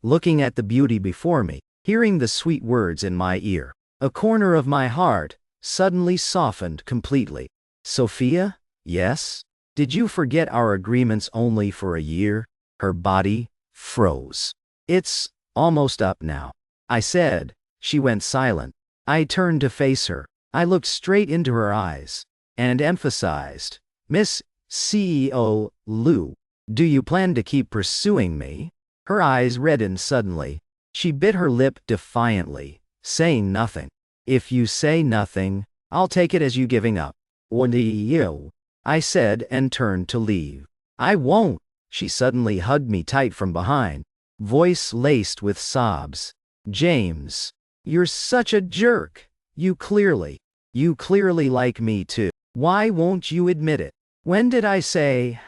Looking at the beauty before me, hearing the sweet words in my ear, a corner of my heart suddenly softened completely. Sophia? Yes? Did you forget our agreements only for a year? Her body froze. It's almost up now, I said. She went silent. I turned to face her. I looked straight into her eyes and emphasized, Miss CEO Liu, do you plan to keep pursuing me? Her eyes reddened suddenly. She bit her lip defiantly, saying nothing. If you say nothing, I'll take it as you giving up. Or you, I said and turned to leave. I won't. She suddenly hugged me tight from behind, voice laced with sobs. James, you're such a jerk. You clearly like me too. Why won't you admit it? When did I say,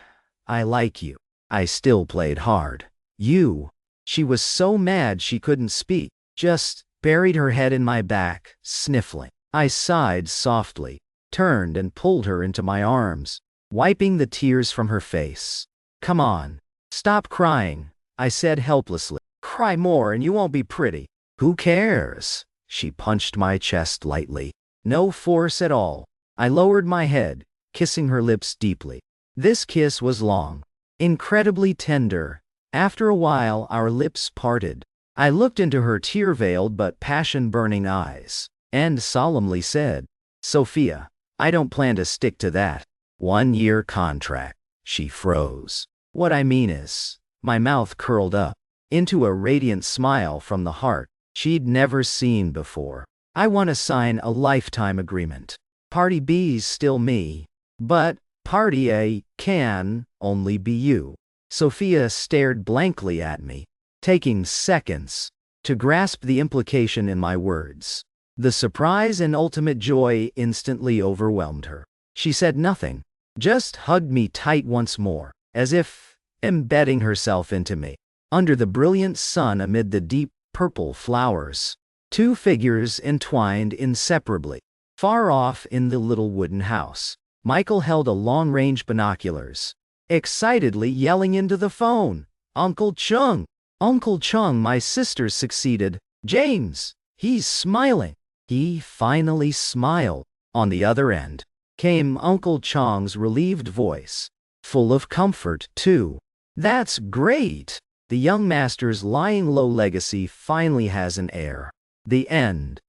I like you? I still played hard. You. She was so mad she couldn't speak, just buried her head in my back, sniffling. I sighed softly, turned and pulled her into my arms, wiping the tears from her face. Come on. Stop crying, I said helplessly. Cry more and you won't be pretty. Who cares? She punched my chest lightly. No force at all. I lowered my head, kissing her lips deeply. This kiss was long, incredibly tender. After a while, our lips parted. I looked into her tear-veiled but passion-burning eyes, and solemnly said, Sophia, I don't plan to stick to that 1-year contract. She froze. What I mean is, my mouth curled up into a radiant smile from the heart she'd never seen before. I want to sign a lifetime agreement. Party B's still me, but Party A can only be you. Sophia stared blankly at me, taking seconds to grasp the implication in my words. The surprise and ultimate joy instantly overwhelmed her. She said nothing, just hugged me tight once more, as if embedding herself into me. Under the brilliant sun amid the deep purple flowers, two figures entwined inseparably. Far off in the little wooden house, Michael held a long-range binoculars, excitedly yelling into the phone, Uncle Chung! Uncle Chung, my sister succeeded. James! He's smiling. He finally smiled. On the other end came Uncle Chong's relieved voice, full of comfort, too. That's great! The young master's lying low legacy finally has an heir. The end.